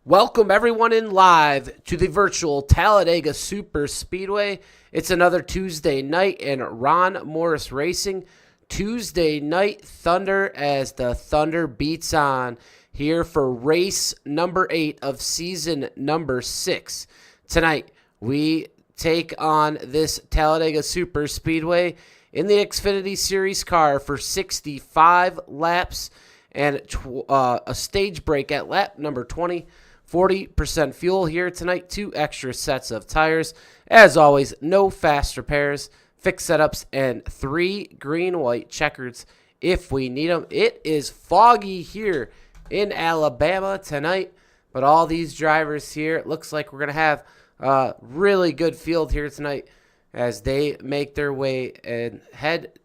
Welcome everyone in live to the virtual Talladega Superspeedway. It's another Tuesday night in Ron Morris Racing. Tuesday Night Thunder as the Thunder beats on here for race number 8 of season number 6. Tonight we take on this Talladega Superspeedway in the Xfinity Series car for 65 laps and a stage break at lap number 20. 40% fuel here tonight, 2 extra sets of tires. As always, no fast repairs, fixed setups, and 3 green-white checkers if we need them. It is foggy here in Alabama tonight, but all these drivers here, it looks like we're going to have a really good field here tonight as they make their way and head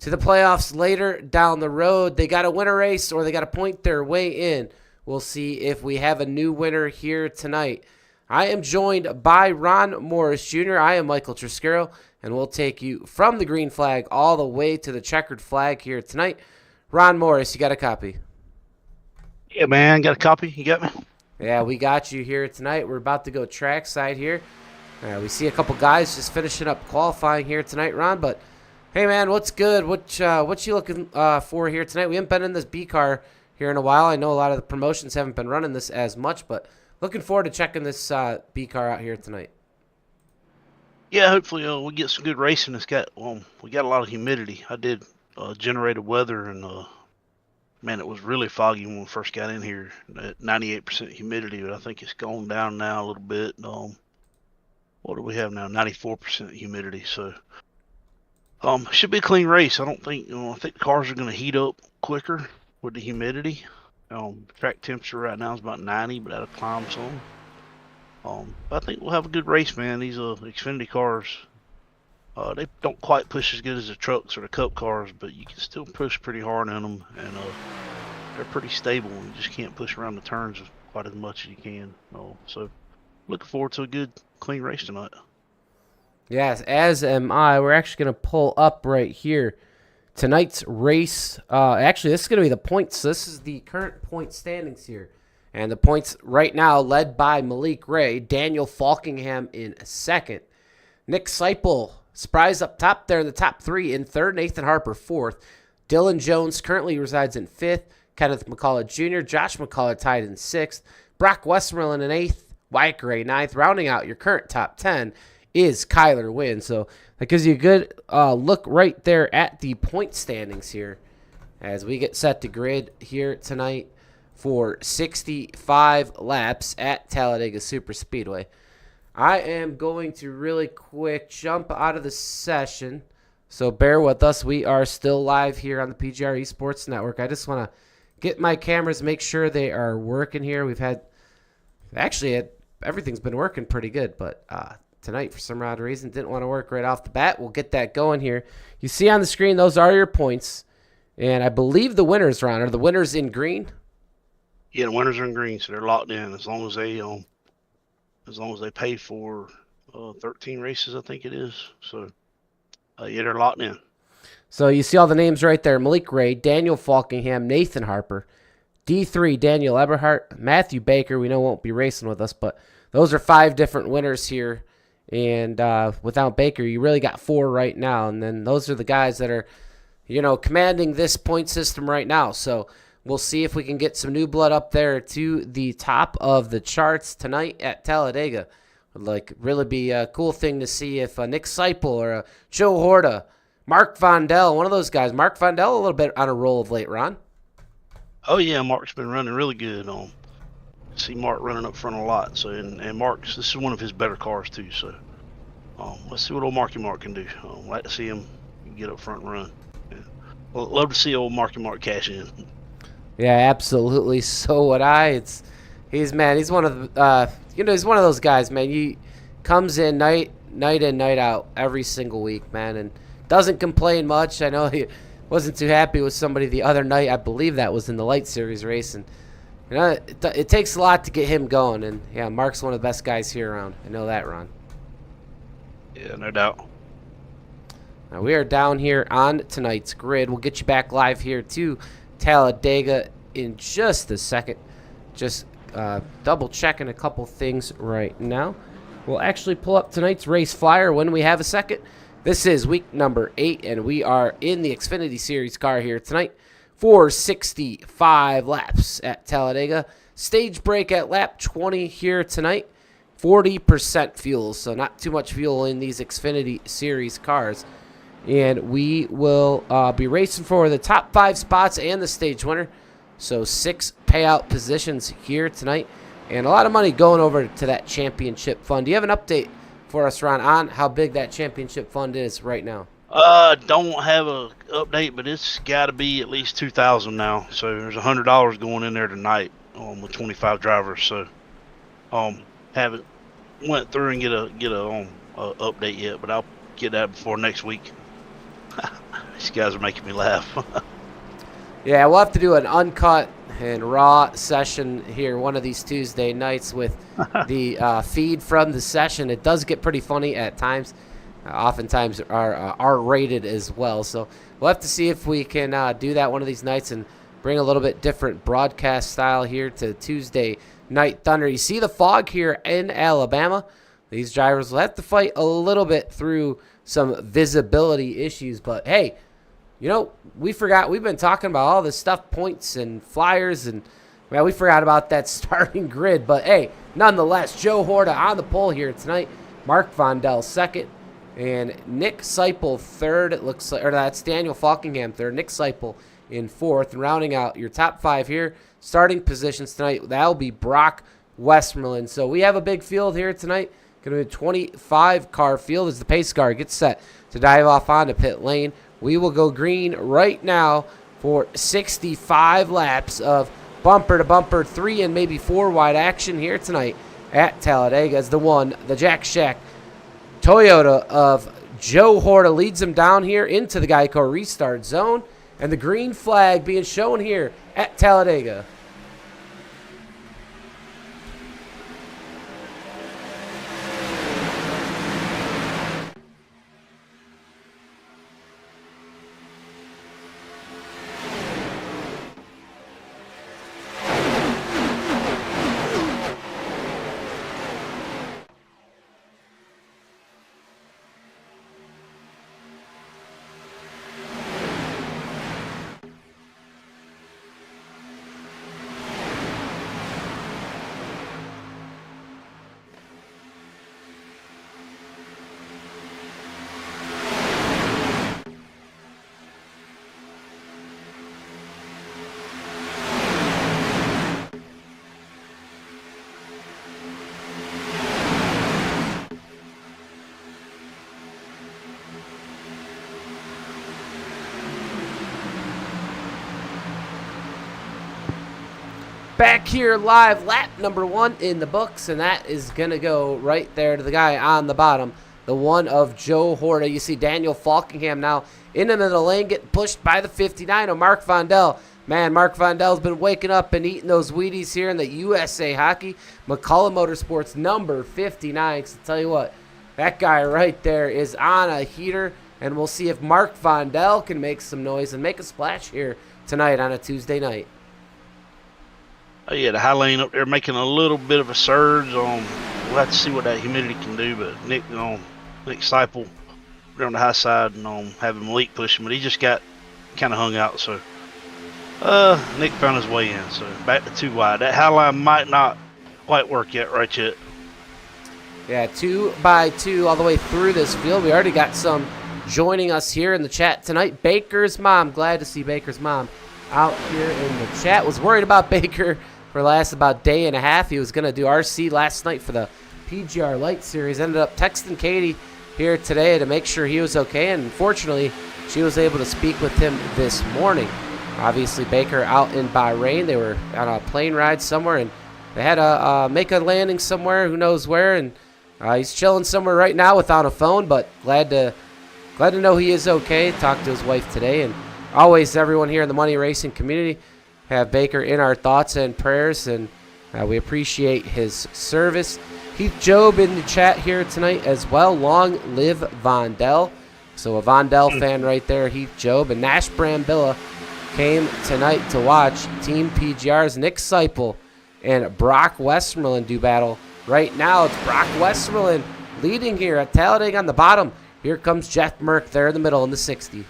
to the playoffs later down the road. They got to win a race or they got to point their way in. We'll see if we have a new winner here tonight. I am joined by Ron Morris Jr. I am Michael Triscaro, and we'll take you from the green flag all the way to the checkered flag here tonight. Ron Morris, you got a copy? Yeah, man, got a copy? You got me? Yeah, we got you here tonight. We're about to go trackside here. We see a couple guys just finishing up qualifying here tonight, Ron. But, hey, man, what's good? What you looking for here tonight? We haven't been in this B car here in a while. I know a lot of the promotions haven't been running this as much, but looking forward to checking this B car out here tonight. Yeah, hopefully we get some good racing. We got a lot of humidity. I did generated weather, and man, it was really foggy when we first got in here at 98% humidity, but I think it's gone down now a little bit. What do we have now? 94% humidity. So should be a clean race. I think the cars are going to heat up quicker with the humidity. Track temperature right now is about 90, but that'll climb some. I think we'll have a good race, man. These Xfinity cars, they don't quite push as good as the trucks or the Cup cars, but you can still push pretty hard in them, and they're pretty stable. You just can't push around the turns quite as much as you can. So looking forward to a good, clean race tonight. Yes, as am I. We're actually going to pull up right here tonight's race. Actually, this is going to be the points. So this is the current point standings here. And the points right now led by Malik Ray, Daniel Falkingham in second. Nick Seipel, surprise up top there in the top 3 in third. Nathan Harper fourth. Dylan Jones currently resides in fifth. Kenneth McCullough Jr., Josh McCullough tied in sixth. Brock Westmoreland in eighth. Wyatt Gray ninth. Rounding out your current top 10 is Kyler Wynn. So that gives you a good look right there at the point standings here as we get set to grid here tonight for 65 laps at Talladega Superspeedway. I am going to really quick jump out of the session, so bear with us. We are still live here on the PGR eSports Network. I just want to get my cameras, make sure they are working here. Everything's been working pretty good, but tonight, for some odd reason, didn't want to work right off the bat. We'll get that going here. You see on the screen, those are your points. And I believe the winners, Ron, are the winners in green? Yeah, the winners are in green, so they're locked in as long as they pay for 13 races, I think it is. So, yeah, they're locked in. So you see all the names right there. Malik Ray, Daniel Falkingham, Nathan Harper, D3, Daniel Eberhardt, Matthew Baker, we know won't be racing with us, but those are 5 different winners here. And without Baker, you really got 4 right now. And then those are the guys that are, commanding this point system right now. So we'll see if we can get some new blood up there to the top of the charts tonight at Talladega. Would really be a cool thing to see if Nick Seipel or Joe Horta, Mark Vondel, one of those guys. Mark Vondel a little bit on a roll of late, Ron. Oh, yeah, Mark's been running really good. See Mark running up front a lot. So and Mark's, this is one of his better cars too. So let's see what old Marky Mark can do. I'd like to see him get up front and run. Yeah. Well, love to see old Marky Mark cash in. Yeah, absolutely. So would I. He's one of he's one of those guys, man. He comes in night in, night out every single week, man, and doesn't complain much. I know he wasn't too happy with somebody the other night. I believe that was in the Light Series race, and it takes a lot to get him going, and yeah, Mark's one of the best guys here around. I know that, Ron. Yeah, no doubt. Now we are down here on tonight's grid. We'll get you back live here to Talladega in just a second. Just double checking a couple things right now. We'll actually pull up tonight's race flyer when we have a second. This is week number 8, and we are in the Xfinity Series car here tonight for 65 laps at Talladega. Stage break at lap 20 here tonight. 40% fuel, so not too much fuel in these Xfinity Series cars. And we will be racing for the top 5 spots and the stage winner. So 6 payout positions here tonight. And a lot of money going over to that championship fund. Do you have an update for us, Ron, on how big that championship fund is right now? Don't have a update, but it's got to be at least $2,000 now. So there's $100 going in there tonight with 25 drivers. So haven't went through and get a update yet, but I'll get that before next week. These guys are making me laugh. Yeah, we'll have to do an uncut and raw session here one of these Tuesday nights with the feed from the session. It does get pretty funny at times. Oftentimes are R-rated as well. So we'll have to see if we can do that one of these nights and bring a little bit different broadcast style here to Tuesday Night Thunder. You see the fog here in Alabama. These drivers will have to fight a little bit through some visibility issues. But, hey, you know, we've been talking about all this stuff, points and flyers, and, man, we forgot about that starting grid. But, hey, nonetheless, Joe Horta on the pole here tonight. Mark Vondel second. And Nick Seipel third, it looks like, or that's Daniel Falkingham third. Nick Seipel in fourth. And rounding out your top 5 here, starting positions tonight, that'll be Brock Westmoreland. So we have a big field here tonight. Going to be a 25-car field as the pace car gets set to dive off onto pit lane. We will go green right now for 65 laps of bumper-to-bumper 3 and maybe 4 wide action here tonight at Talladega as the Jack Shack Toyota of Joe Horta leads them down here into the Geico restart zone. And the green flag being shown here at Talladega. Back here live, lap number 1 in the books, and that is going to go right there to the guy on the bottom, the one of Joe Horta. You see Daniel Falkingham now in the middle lane, getting pushed by the 59 of Mark Vondel. Man, Mark Vondel's been waking up and eating those Wheaties here in the USA Hockey. McCullough Motorsports number 59. So tell you what, that guy right there is on a heater, and we'll see if Mark Vondel can make some noise and make a splash here tonight on a Tuesday night. Oh, yeah, the high lane up there making a little bit of a surge. We'll have to see what that humidity can do. But Nick Seipel on the high side and having Malik push him, but he just got kind of hung out. So Nick found his way in. So back to 2 wide. That high line might not quite work yet, right yet. Yeah, 2 by 2 all the way through this field. We already got some joining us here in the chat tonight. Baker's mom, glad to see Baker's mom out here in the chat. Was worried about Baker for the last about day and a half. He was going to do RC last night for the PGR Light Series. Ended up texting Katie here today to make sure he was okay, and unfortunately, she was able to speak with him this morning. Obviously, Baker out in Bahrain. They were on a plane ride somewhere, and they had to make a landing somewhere, who knows where, and he's chilling somewhere right now without a phone, but glad to know he is okay. Talked to his wife today, and always everyone here in the Money Racing community have Baker in our thoughts and prayers, and we appreciate his service. Heath Job in the chat here tonight as well. Long live Vondel. So a Vondel fan right there, Heath Job. And Nash Brambilla came tonight to watch Team PGR's Nick Seipel and Brock Westermelin do battle. Right now, it's Brock Westermelin leading here at Talladega on the bottom. Here comes Jeff Merck there in the middle in the 60.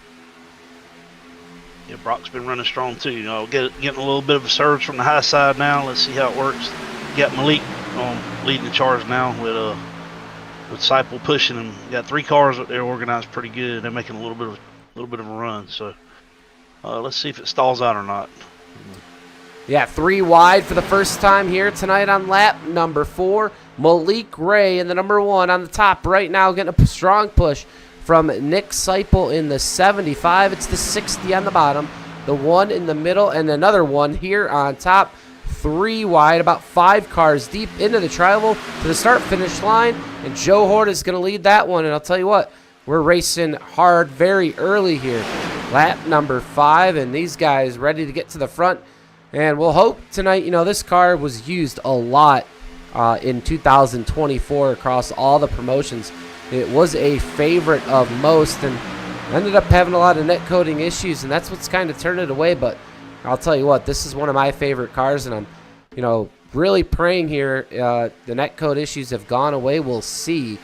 Yeah, Brock's been running strong too. Getting a little bit of a surge from the high side now. Let's see how it works. Got Malik leading the charge now with Seipel pushing him. Got 3 cars up there organized pretty good. They're making a little bit of a run. So let's see if it stalls out or not. Yeah, 3 wide for the first time here tonight on lap number 4. Malik Ray in the number 1 on the top right now, getting a strong push from Nick Seipel in the 75. It's the 60 on the bottom, the 1 in the middle, and another 1 here on top. 3 wide, about 5 cars deep into the tri-oval to the start-finish line, and Joe Hort is going to lead that one. And I'll tell you what, we're racing hard very early here. Lap number 5, and these guys ready to get to the front. And we'll hope tonight, this car was used a lot in 2024 across all the promotions. It was a favorite of most and ended up having a lot of net coding issues, and that's what's kind of turned it away. But I'll tell you what, this is one of my favorite cars, and I'm, really praying here the net code issues have gone away. We'll see.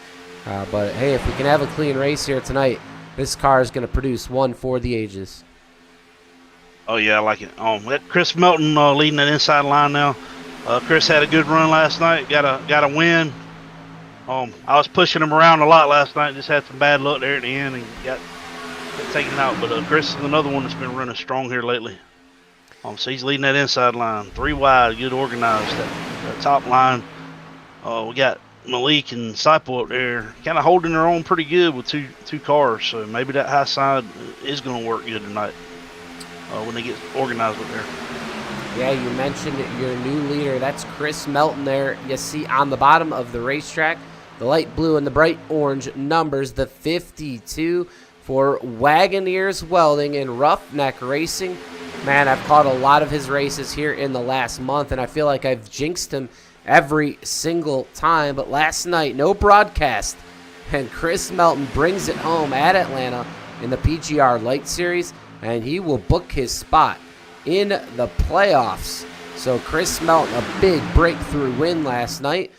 But, hey, if we can have a clean race here tonight, this car is going to produce one for the ages. Oh, yeah, I like it. Got Chris Melton leading that inside line now. Chris had a good run last night. Got a win. I was pushing him around a lot last night. Just had some bad luck there at the end and got taken out. But Chris is another one that's been running strong here lately. So he's leading that inside line. 3 wide, good organized. That top line. We got Malik and Seipel up there kind of holding their own pretty good with two cars. So maybe that high side is going to work good tonight when they get organized up there. Yeah, you mentioned your new leader. That's Chris Melton there. You see on the bottom of the racetrack, the light blue and the bright orange numbers, the 52 for Wagoneers Welding and Roughneck Racing. Man, I've caught a lot of his races here in the last month, and I feel like I've jinxed him every single time. But last night, no broadcast, and Chris Melton brings it home at Atlanta in the PGR Light Series, and he will book his spot in the playoffs. So Chris Melton, a big breakthrough win last night,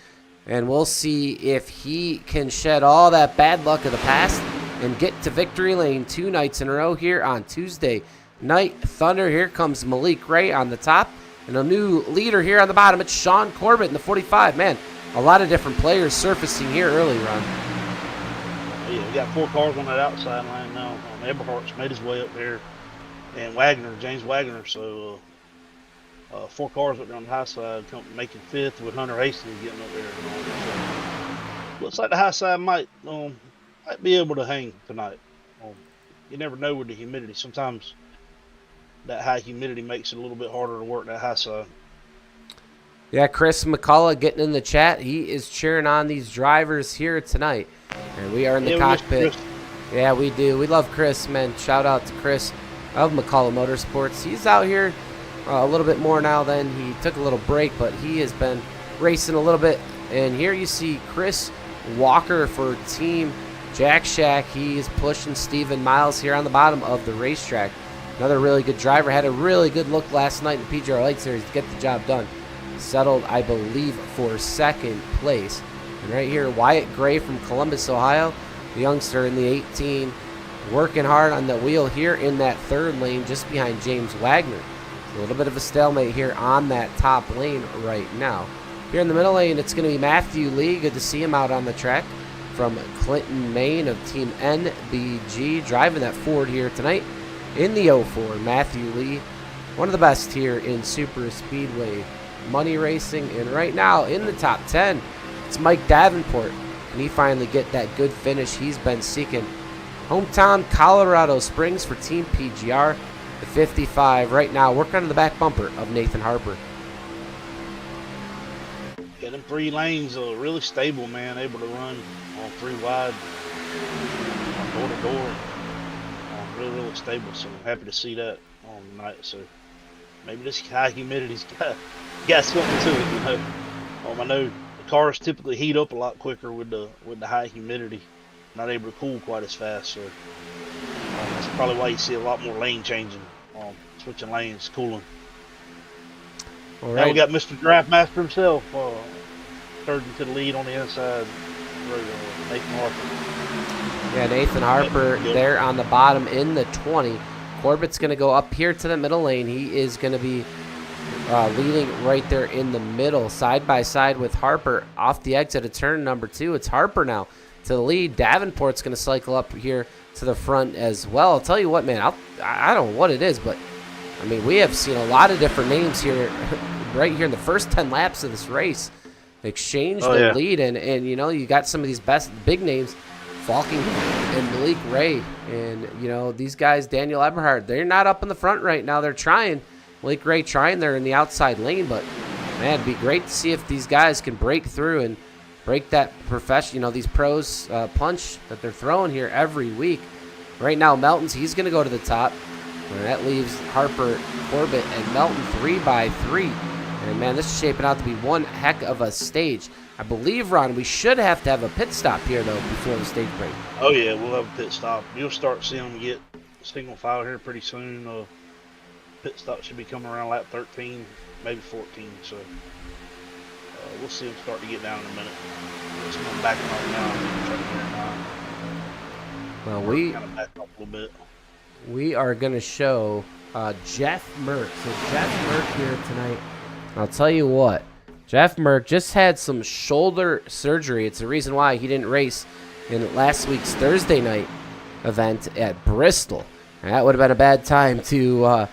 and we'll see if he can shed all that bad luck of the past and get to victory lane 2 nights in a row here on Tuesday Night Thunder. Here comes Malik Ray on the top, and a new leader here on the bottom. It's Sean Corbett in the 45. Man, a lot of different players surfacing here early, Ron. Yeah, we got 4 cars on that outside line now. Eberhardt's made his way up there, and James Wagner. So 4 cars up there on the high side, making 5th with Hunter Hastings getting up there. So, looks like the high side might be able to hang tonight. You never know with the humidity. Sometimes that high humidity makes it a little bit harder to work that high side. Yeah, Chris McCullough getting in the chat. He is cheering on these drivers here tonight. And we are in the cockpit. Yeah, we do. We love Chris, man. Shout out to Chris of McCullough Motorsports. He's out here a little bit more now than he took a little break, but he has been racing a little bit. And here you see Chris Walker for Team Jack Shack. He's pushing Stephen Miles here on the bottom of the racetrack. Another really good driver. Had a really good look last night in the PGR Light Series to get the job done. Settled, I believe, for 2nd place. And right here, Wyatt Gray from Columbus, Ohio, the youngster in the 18, working hard on the wheel here in that 3rd lane just behind James Wagner. A little bit of a stalemate here on that top lane right now. Here in the middle lane, it's going to be Matthew Lee. Good to see him out on the track from Clinton, Maine of Team NBG, driving that Ford here tonight in the 04. Matthew Lee, one of the best here in Super Speedway money racing. And right now in the top 10, it's Mike Davenport. Can he finally get that good finish he's been seeking? Hometown Colorado Springs for Team PGR. The 55 right now working on the back bumper of Nathan Harper. Yeah, them 3 lanes are really stable, man. Able to run on 3 wide, door to door. Really stable. So I'm happy to see that on tonight. So maybe this high humidity's got something to it. I know the cars typically heat up a lot quicker with the high humidity. Not able to cool quite as fast. So that's probably why you see a lot more lane changing, switching lanes, cooling. All Now we right. got Mr. Draft Master himself surging to the lead on the inside. Nathan Harper. Yeah, Nathan Harper there on the bottom in the 20. Corbett's going to go up here to the middle lane. He is going to be leading right there in the middle, side by side with Harper off the exit of turn number 2. It's Harper now to the lead. Davenport's going to cycle up here to the front as well. I'll tell you what, man, I don't know what it is, but, I mean, we have seen a lot of different names here right here in the first 10 laps of this race exchange the lead, and you know, you got some of these big names, Falking and Malik Ray, and you know, these guys, Daniel Eberhardt, they're not up in the front right now. They're trying. Malik Ray trying there in the outside lane, but man, it'd be great to see if these guys can break through and break that these pros punch that they're throwing here every week. Right now, Melton's, he's going to go to the top, and that leaves Harper, Corbett, and Melton 3-3. And, man, this is shaping out to be one heck of a stage. I believe, Ron, we should have to have a pit stop here, though, before the stage break. Oh, yeah, we'll have a pit stop. You'll start seeing them get single file here pretty soon. Pit stop should be coming around lap 13, maybe 14. So we'll see them start to get down in a minute. It's going back right now. Try to get it down. Well, we kind of back up a little bit. We are going to show Jeff Merck. So Jeff Merck here tonight. I'll tell you what, Jeff Merck just had some shoulder surgery. It's the reason why he didn't race in last week's Thursday night event at Bristol. And that would have been a bad time to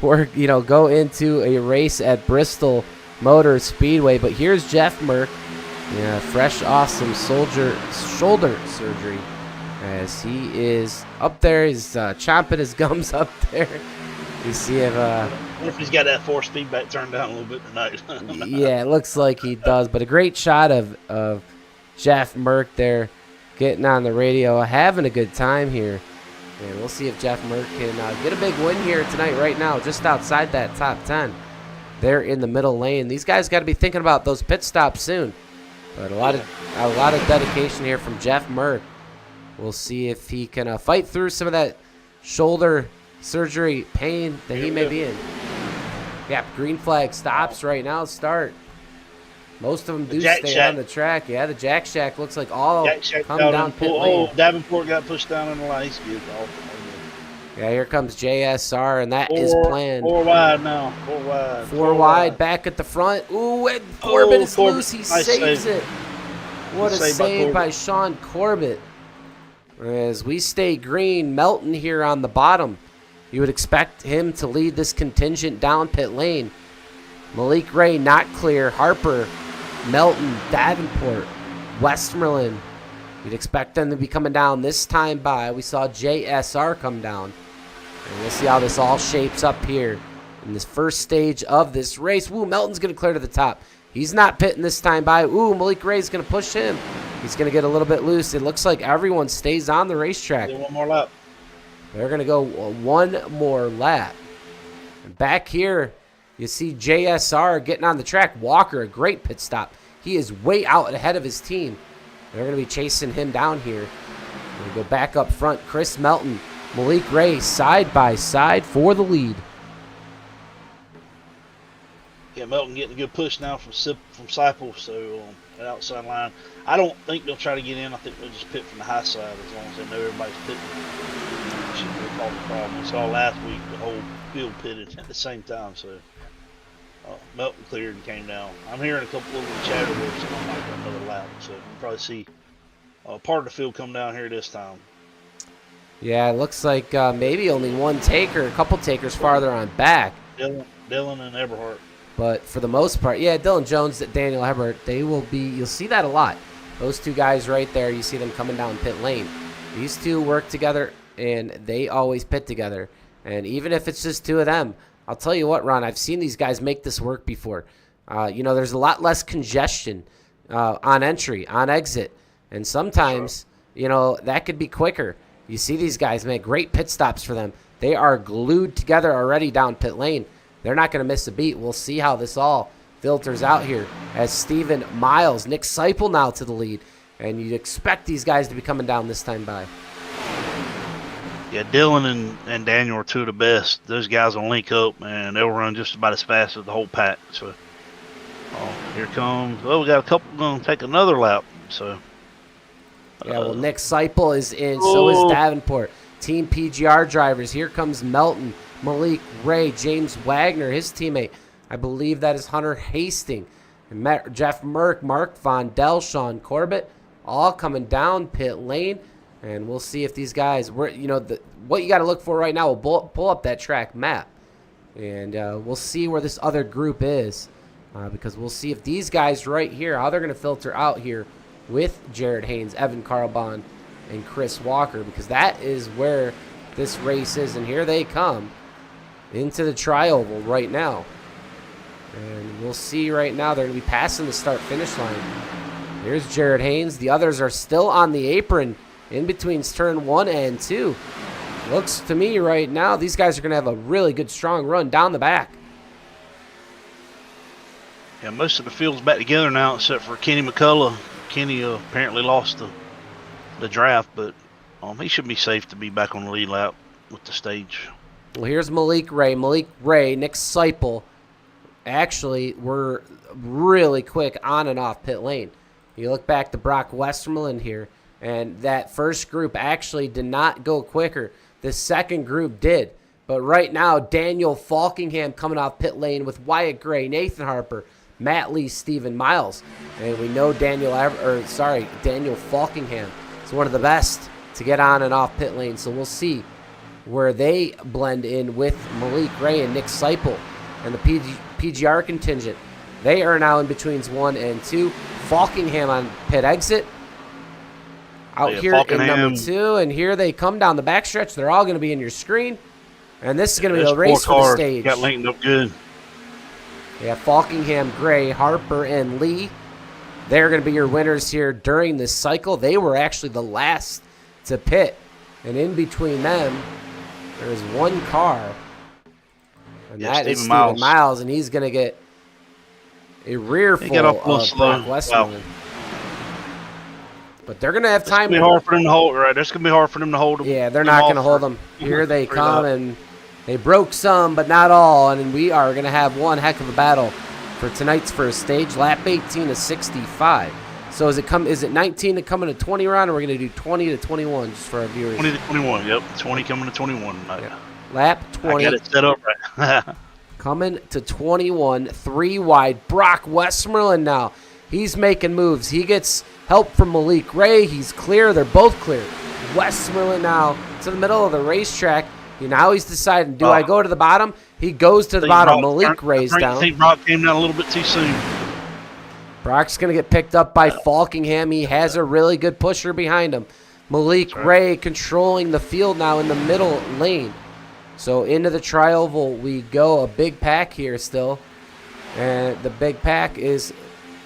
go into a race at Bristol Motor Speedway. But here's Jeff Merck, fresh off some shoulder surgery, as he is up there. He's chomping his gums up there. You see him. What if he's got that force feedback turned down a little bit tonight? Yeah, it looks like he does. But a great shot of Jeff Merck there getting on the radio, having a good time here. And we'll see if Jeff Merck can get a big win here tonight right now, just outside that top 10. They're in the middle lane. These guys got to be thinking about those pit stops soon. But a lot of dedication here from Jeff Merck. We'll see if he can fight through some of that shoulder surgery pain that he may be in. Yeah, green flag stops right now. Start. Most of them do stay on the track. Yeah, the Jack Shack looks like all come down pit lane. Oh, Davenport got pushed down in the line. He's good. Yeah, here comes JSR, and that is planned. 4 wide now. 4 wide. 4 wide, back at the front. Ooh, and Corbett is loose. He saves it. What a save by Sean Corbett. As we stay green, Melton here on the bottom. You would expect him to lead this contingent down pit lane. Malik Ray not clear. Harper, Melton, Davenport, Westmoreland. You'd expect them to be coming down this time by. We saw JSR come down. And we'll see how this all shapes up here in this first stage of this race. Woo, Melton's going to clear to the top. He's not pitting this time by. Ooh, Malik Ray's going to push him. He's going to get a little bit loose. It looks like everyone stays on the racetrack. One more lap. They're going to go one more lap. And back here, you see JSR getting on the track. Walker, a great pit stop. He is way out ahead of his team. They're going to be chasing him down here. We go back up front. Chris Melton, Malik Ray, side by side for the lead. Yeah, Melton getting a good push now from Seipel, so that outside line. I don't think they'll try to get in. I think they'll just pit from the high side as long as they know everybody's pitting. Shouldn't really cause a problem. We saw last week the whole field pitted at the same time, so Melton cleared and came down. I'm hearing a couple of little chatter there, so I might run another lap. So we'll probably see part of the field come down here this time. Yeah, it looks like maybe only one taker, a couple takers farther on back. Dylan and Eberhardt. But for the most part, yeah, Dylan Jones, Daniel Eberhardt, they will be, you'll see that a lot. Those two guys right there, you see them coming down pit lane. These two work together, and they always pit together. And even if it's just two of them, I'll tell you what, Ron, I've seen these guys make this work before. There's a lot less congestion on entry, on exit. And sometimes, that could be quicker. You see these guys make great pit stops for them. They are glued together already down pit lane. They're not going to miss a beat. We'll see how this all filters out here as Steven Miles, Nick Seipel now to the lead. And you'd expect these guys to be coming down this time by. Yeah, Dylan and Daniel are two of the best. Those guys will link up, and they'll run just about as fast as the whole pack. So, here comes. Well, we got a couple going to take another lap. So, yeah, well, Nick Seipel is in. So is Davenport. Team PGR drivers. Here comes Melton, Malik Ray, James Wagner, his teammate. I believe that is Hunter Hastings. And Jeff Merck, Mark Von Del, Sean Corbett, all coming down pit lane. And we'll see if these guys, what you got to look for right now, we'll pull up that track map. And we'll see where this other group is. Because we'll see if these guys right here, how they're going to filter out here with Jared Haynes, Evan Carlbon, and Chris Walker. Because that is where this race is. And here they come into the tri-oval right now. And we'll see right now, they're going to be passing the start-finish line. Here's Jared Haynes. The others are still on the apron in between turn 1 and 2. Looks to me right now, these guys are going to have a really good, strong run down the back. Yeah, most of the field's back together now except for Kenny McCullough. Kenny apparently lost the draft, but he should be safe to be back on the lead lap with the stage. Well, here's Malik Ray. Malik Ray, Nick Seipel, actually were really quick on and off pit lane. You look back to Brock Westermelin here, and that first group actually did not go quicker. The second group did. But right now, Daniel Falkingham coming off pit lane with Wyatt Gray, Nathan Harper, Matt Lee, Stephen Miles. And we know Daniel Falkingham is one of the best to get on and off pit lane. So we'll see where they blend in with Malik Ray and Nick Seipel and the PGR contingent. They are now in betweens 1 and 2. Falkingham on pit exit. Out here in number 2, and here they come down the backstretch. They're all going to be in your screen. And this is going to be a race for the stage. Got linked up good. Yeah, Falkingham, Gray, Harper, and Lee. They're going to be your winners here during this cycle. They were actually the last to pit. And in between them, there is one car. And that is Stephen Miles. And he's going to get a rear full of Brock Westermelin. Wow. But they're going to have time. It's going to be hard for them to hold, right? That's going to be hard for them to hold them. Yeah, they're not going to hold them. Here they come, and they broke some, but not all. And we are going to have one heck of a battle for tonight's first stage, lap 18 to 65. So is it 19 to come into 20 round, or we're going to do 20 to 21 just for our viewers? 20 to 21, yep. 20 coming to 21. Yeah. Lap 20. I got it set up right. Coming to 21, 3 wide. Brock Westermelin now. He's making moves. He gets help from Malik Ray. He's clear. They're both clear. Westermelin now to the middle of the racetrack. Now he's deciding, do I go to the bottom? He goes to the bottom. Malik Ray's down. I think Brock came down a little bit too soon. Brock's going to get picked up by Falkingham. He has a really good pusher behind him. Malik Ray controlling the field now in the middle lane. So into the tri-oval we go. A big pack here still. And the big pack is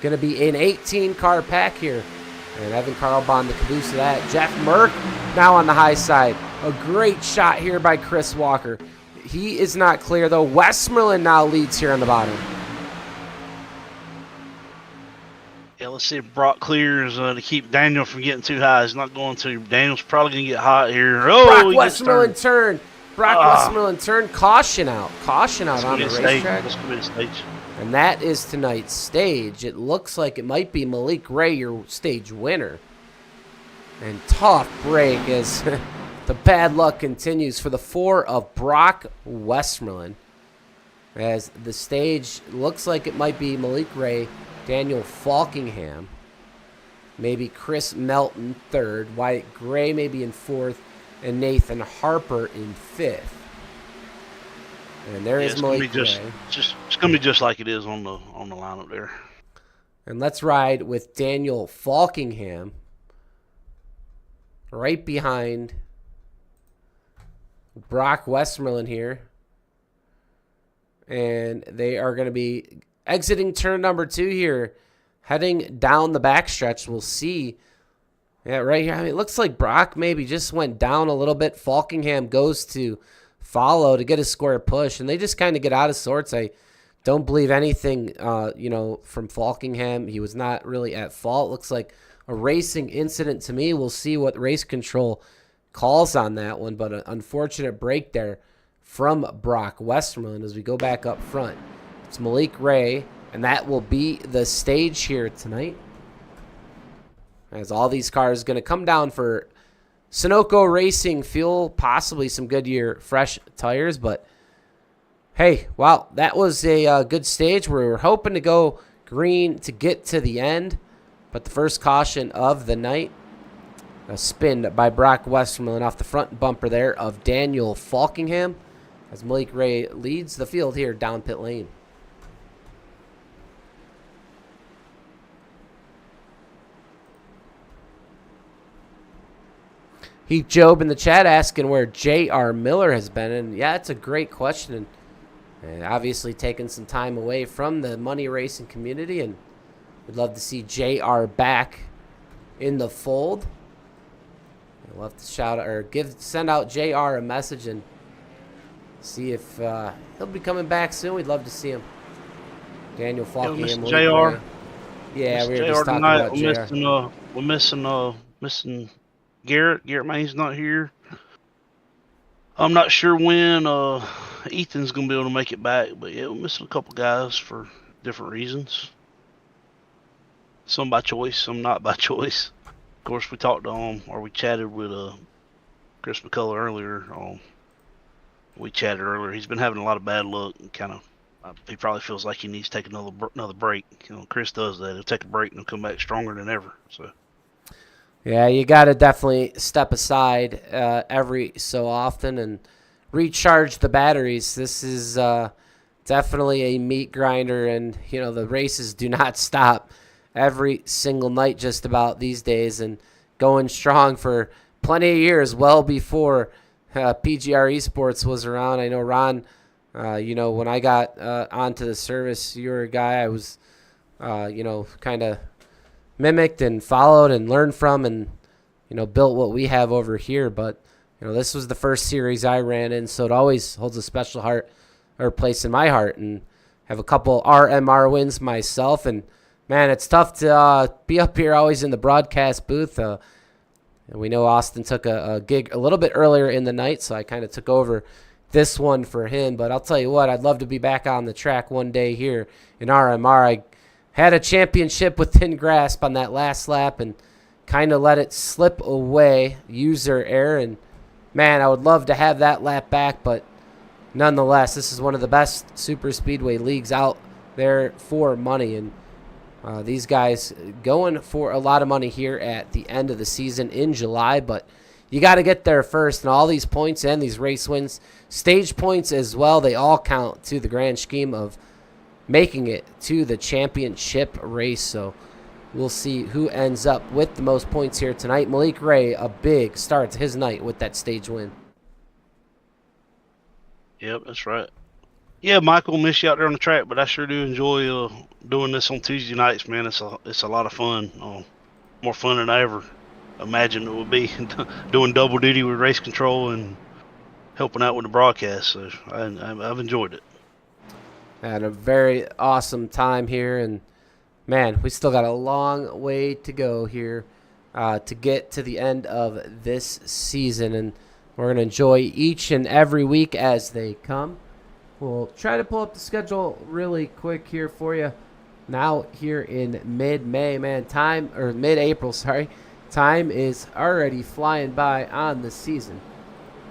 going to be an 18-car pack here. And Evan Carlbon, the caboose of that. Jeff Merck now on the high side. A great shot here by Chris Walker. He is not clear, though. Westermelin now leads here on the bottom. Yeah, let's see if Brock clears to keep Daniel from getting too high. He's not going to. Daniel's probably going to get hot here. Oh, Brock Westermelin turn. Brock Westermelin turn. Caution out. Caution out on the racetrack. That's going to be the stage. And that is tonight's stage. It looks like it might be Malik Ray, your stage winner. And tough break as the bad luck continues for the 4 of Brock Westermelin. As the stage looks like it might be Malik Ray, Daniel Falkingham, maybe Chris Melton 3rd, Wyatt Gray maybe in 4th, and Nathan Harper in 5th. And there is Malik Ray. It's going to be just like it is on the lineup there. And let's ride with Daniel Falkingham right behind Brock Westermelin here. And they are going to be exiting turn number 2 here, heading down the backstretch. We'll see. Yeah, right here. I mean, it looks like Brock maybe just went down a little bit. Falkingham goes to follow to get a square push, and they just kind of get out of sorts. I don't believe anything, from Falkingham. He was not really at fault. Looks like a racing incident to me. We'll see what race control calls on that one, but an unfortunate break there from Brock Westerman as we go back up front. It's Malik Ray, and that will be the stage here tonight. As all these cars going to come down for Sunoco Racing fuel, possibly some Goodyear fresh tires, but hey, wow, that was a good stage. We were hoping to go green to get to the end, but the first caution of the night, a spin by Brock Westerman off the front bumper there of Daniel Falkingham as Malik Ray leads the field here down pit lane. Heath Job in the chat asking where J.R. Miller has been. And yeah, it's a great question. And obviously taking some time away from the money racing community. And we'd love to see J.R. back in the fold. We'll have to shout out or send out JR a message and see if he'll be coming back soon. We'd love to see him. Daniel Falkingham. JR. Yeah, we were just talking about JR. We're missing Garrett. Garrett Main's not here. I'm not sure when Ethan's gonna be able to make it back, but yeah, we're missing a couple guys for different reasons. Some by choice, some not by choice. Of course, we talked to or we chatted with Chris McCullough earlier. We chatted earlier. He's been having a lot of bad luck. And kind of, he probably feels like he needs to take another break. You know, Chris does that. He'll take a break and he'll come back stronger than ever. So, yeah, you got to definitely step aside every so often and recharge the batteries. This is definitely a meat grinder, and you know the races do not stop every single night just about these days, and going strong for plenty of years, well before PGR eSports was around. I know, Ron, when I got onto the service, you were a guy I was, kind of mimicked and followed and learned from and, built what we have over here. But, this was the first series I ran in, so it always holds a special place in my heart, and have a couple RMR wins myself. And man, it's tough to be up here always in the broadcast booth. And we know Austin took a gig a little bit earlier in the night, so I kind of took over this one for him. But I'll tell you what, I'd love to be back on the track one day here in RMR. I had a championship within grasp on that last lap and kind of let it slip away, user error. And, man, I would love to have that lap back, but nonetheless, this is one of the best super speedway leagues out there for money. And these guys going for a lot of money here at the end of the season in July, but you got to get there first. And all these points and these race wins, stage points as well, they all count to the grand scheme of making it to the championship race. So we'll see who ends up with the most points here tonight. Malik Ray, a big start to his night with that stage win. Yep, that's right. Yeah, Michael, miss you out there on the track, but I sure do enjoy doing this on Tuesday nights, man. It's a lot of fun, more fun than I ever imagined it would be, doing double duty with race control and helping out with the broadcast. So I've enjoyed it. Had a very awesome time here, and man, we still got a long way to go here to get to the end of this season, and we're going to enjoy each and every week as they come. We'll try to pull up the schedule really quick here for you. Now here in mid-May, man, mid-April, sorry. Time is already flying by on the season.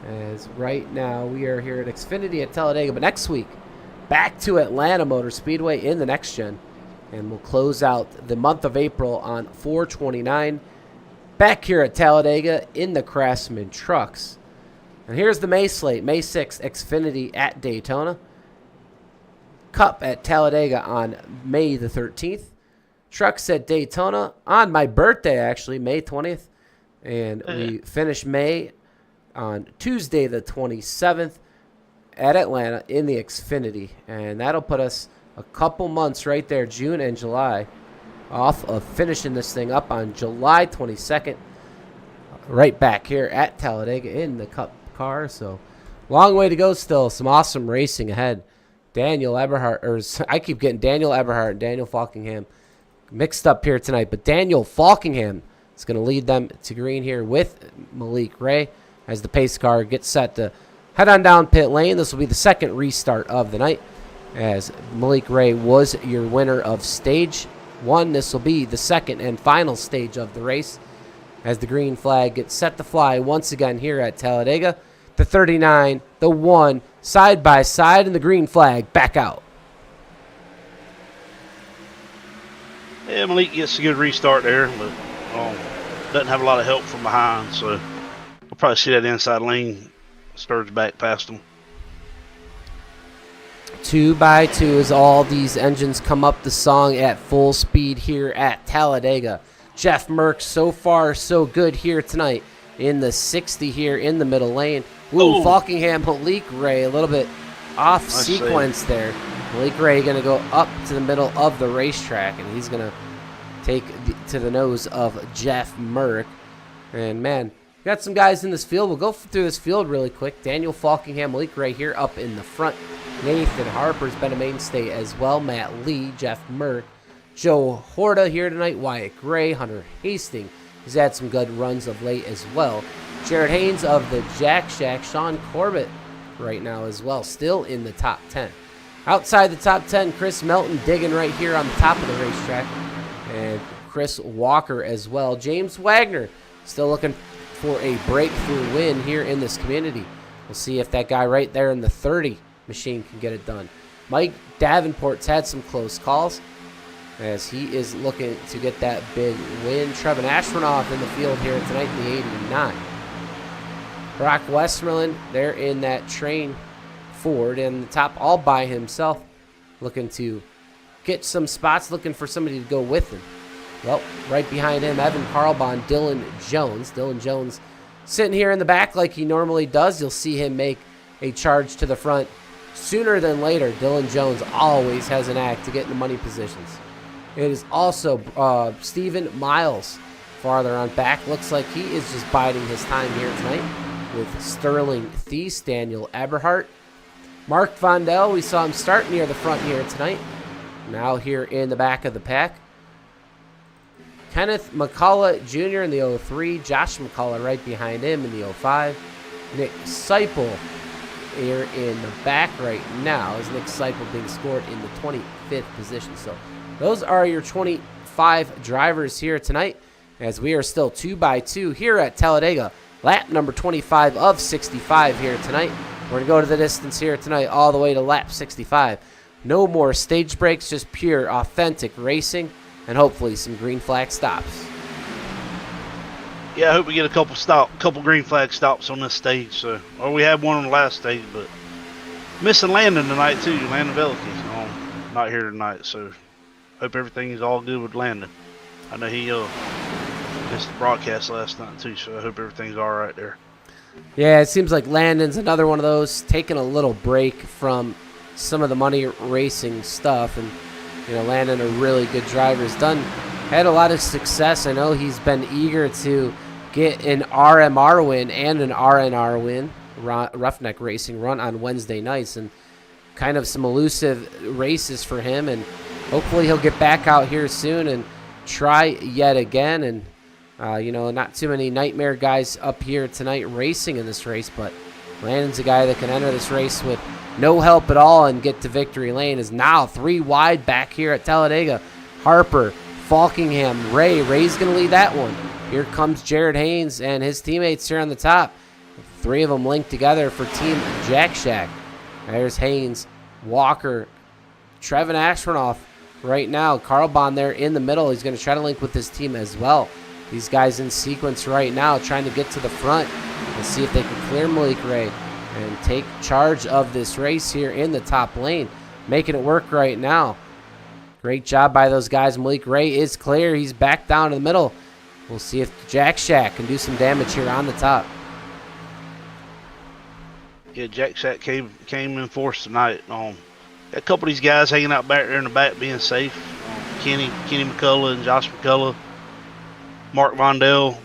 As right now we are here at Xfinity at Talladega, but next week back to Atlanta Motor Speedway in the next gen. And we'll close out the month of April on 4/29 back here at Talladega in the Craftsman trucks. And here's the May slate. May 6th, Xfinity at Daytona. Cup at Talladega on May the 13th. Trucks at Daytona on my birthday, actually, May 20th. And we finish May on Tuesday the 27th at Atlanta in the Xfinity. And that'll put us a couple months right there, June and July, off of finishing this thing up on July 22nd. Right back here at Talladega in the Cup car. So long way to go still. Some awesome racing ahead. Daniel Eberhardt, I keep getting Daniel Eberhardt and Daniel Falkingham mixed up here tonight, but Daniel Falkingham is going to lead them to green here with Malik Ray. as the pace car gets set to head on down pit lane. This will be the second restart of the night, as Malik Ray was your winner of stage 1. This will be the second and final stage of the race, as the green flag gets set to fly once again here at Talladega. The 39, the 1, side by side, and the green flag back out. Yeah, Malik gets a good restart there, but doesn't have a lot of help from behind, so we'll probably see that inside lane surge back past him. 2 by 2 as all these engines come up the song at full speed here at Talladega. Jeff Merck, so far so good here tonight in the 60 here in the middle lane. Ooh, Falkingham, Malik Ray, a little bit off sequence there. Malik Ray going to go up to the middle of the racetrack, and he's going to take to the nose of Jeff Merck. And, man, we got some guys in this field. We'll go through this field really quick. Daniel Falkingham, Malik Ray here up in the front. Nathan Harper's been a mainstay as well. Matt Lee, Jeff Merck, Joe Horta here tonight. Wyatt Gray, Hunter Hastings. He's had some good runs of late as well. Jared Haynes of the Jack Shack. Sean Corbett right now as well, still in the top 10. Outside the top 10, Chris Melton digging right here on the top of the racetrack. And Chris Walker as well. James Wagner still looking for a breakthrough win here in this community. We'll see if that guy right there in the 30 machine can get it done. Mike Davenport's had some close calls, as he is looking to get that big win. Trevin Ashmanoff in the field here tonight, the 89. Brock Westmoreland there in that train Ford in the top all by himself, looking to get some spots, looking for somebody to go with him. Well, right behind him, Evan Carlbon, Dylan Jones. Dylan Jones sitting here in the back like he normally does. You'll see him make a charge to the front sooner than later. Dylan Jones always has an act to get in the money positions. It is also Stephen Miles farther on back. Looks like he is just biding his time here tonight with Sterling Thies, Daniel Eberhardt. Mark Vondell, we saw him start near the front here tonight. Now here in the back of the pack. Kenneth McCullough Jr. in the 03. Josh McCullough right behind him in the 05. Nick Seipel here in the back right now, as Nick Seipel being scored in the 25th position. So those are your 25 drivers here tonight, as we are still 2 by 2 here at Talladega. Lap number 25 of 65 here tonight. We're going to go to the distance here tonight all the way to lap 65. No more stage breaks, just pure, authentic racing, and hopefully some green flag stops. Yeah, I hope we get a couple green flag stops on this stage. So, or we had one on the last stage, but missing Landon tonight too. Landon Velicky, not here tonight. So, hope everything is all good with Landon. I know he missed the broadcast last night too, so I hope everything's all right there. Yeah, it seems like Landon's another one of those taking a little break from some of the money racing stuff, and Landon, a really good driver, had a lot of success. I know he's been eager to get an RMR win and an RNR win, Roughneck Racing, run on Wednesday nights, and kind of some elusive races for him, and hopefully he'll get back out here soon and try yet again. And not too many nightmare guys up here tonight racing in this race, but Landon's a guy that can enter this race with no help at all and get to victory lane. Is now 3 wide back here at Talladega. Harper, Falkingham, Ray's going to lead that one. Here comes Jared Haynes and his teammates here on the top. 3 of them linked together for Team Jack Shack. There's Haynes, Walker, Trevin Ashmanoff right now. Carl Bond there in the middle. He's going to try to link with his team as well. These guys in sequence right now trying to get to the front and see if they can clear Malik Ray and take charge of this race here in the top lane. Making it work right now. Great job by those guys. Malik Ray is clear. He's back down in the middle. We'll see if Jack Shack can do some damage here on the top. Yeah, Jack Shack came in force tonight. Got a couple of these guys hanging out back there in the back being safe. Kenny McCullough and Josh McCullough. Mark Vondell,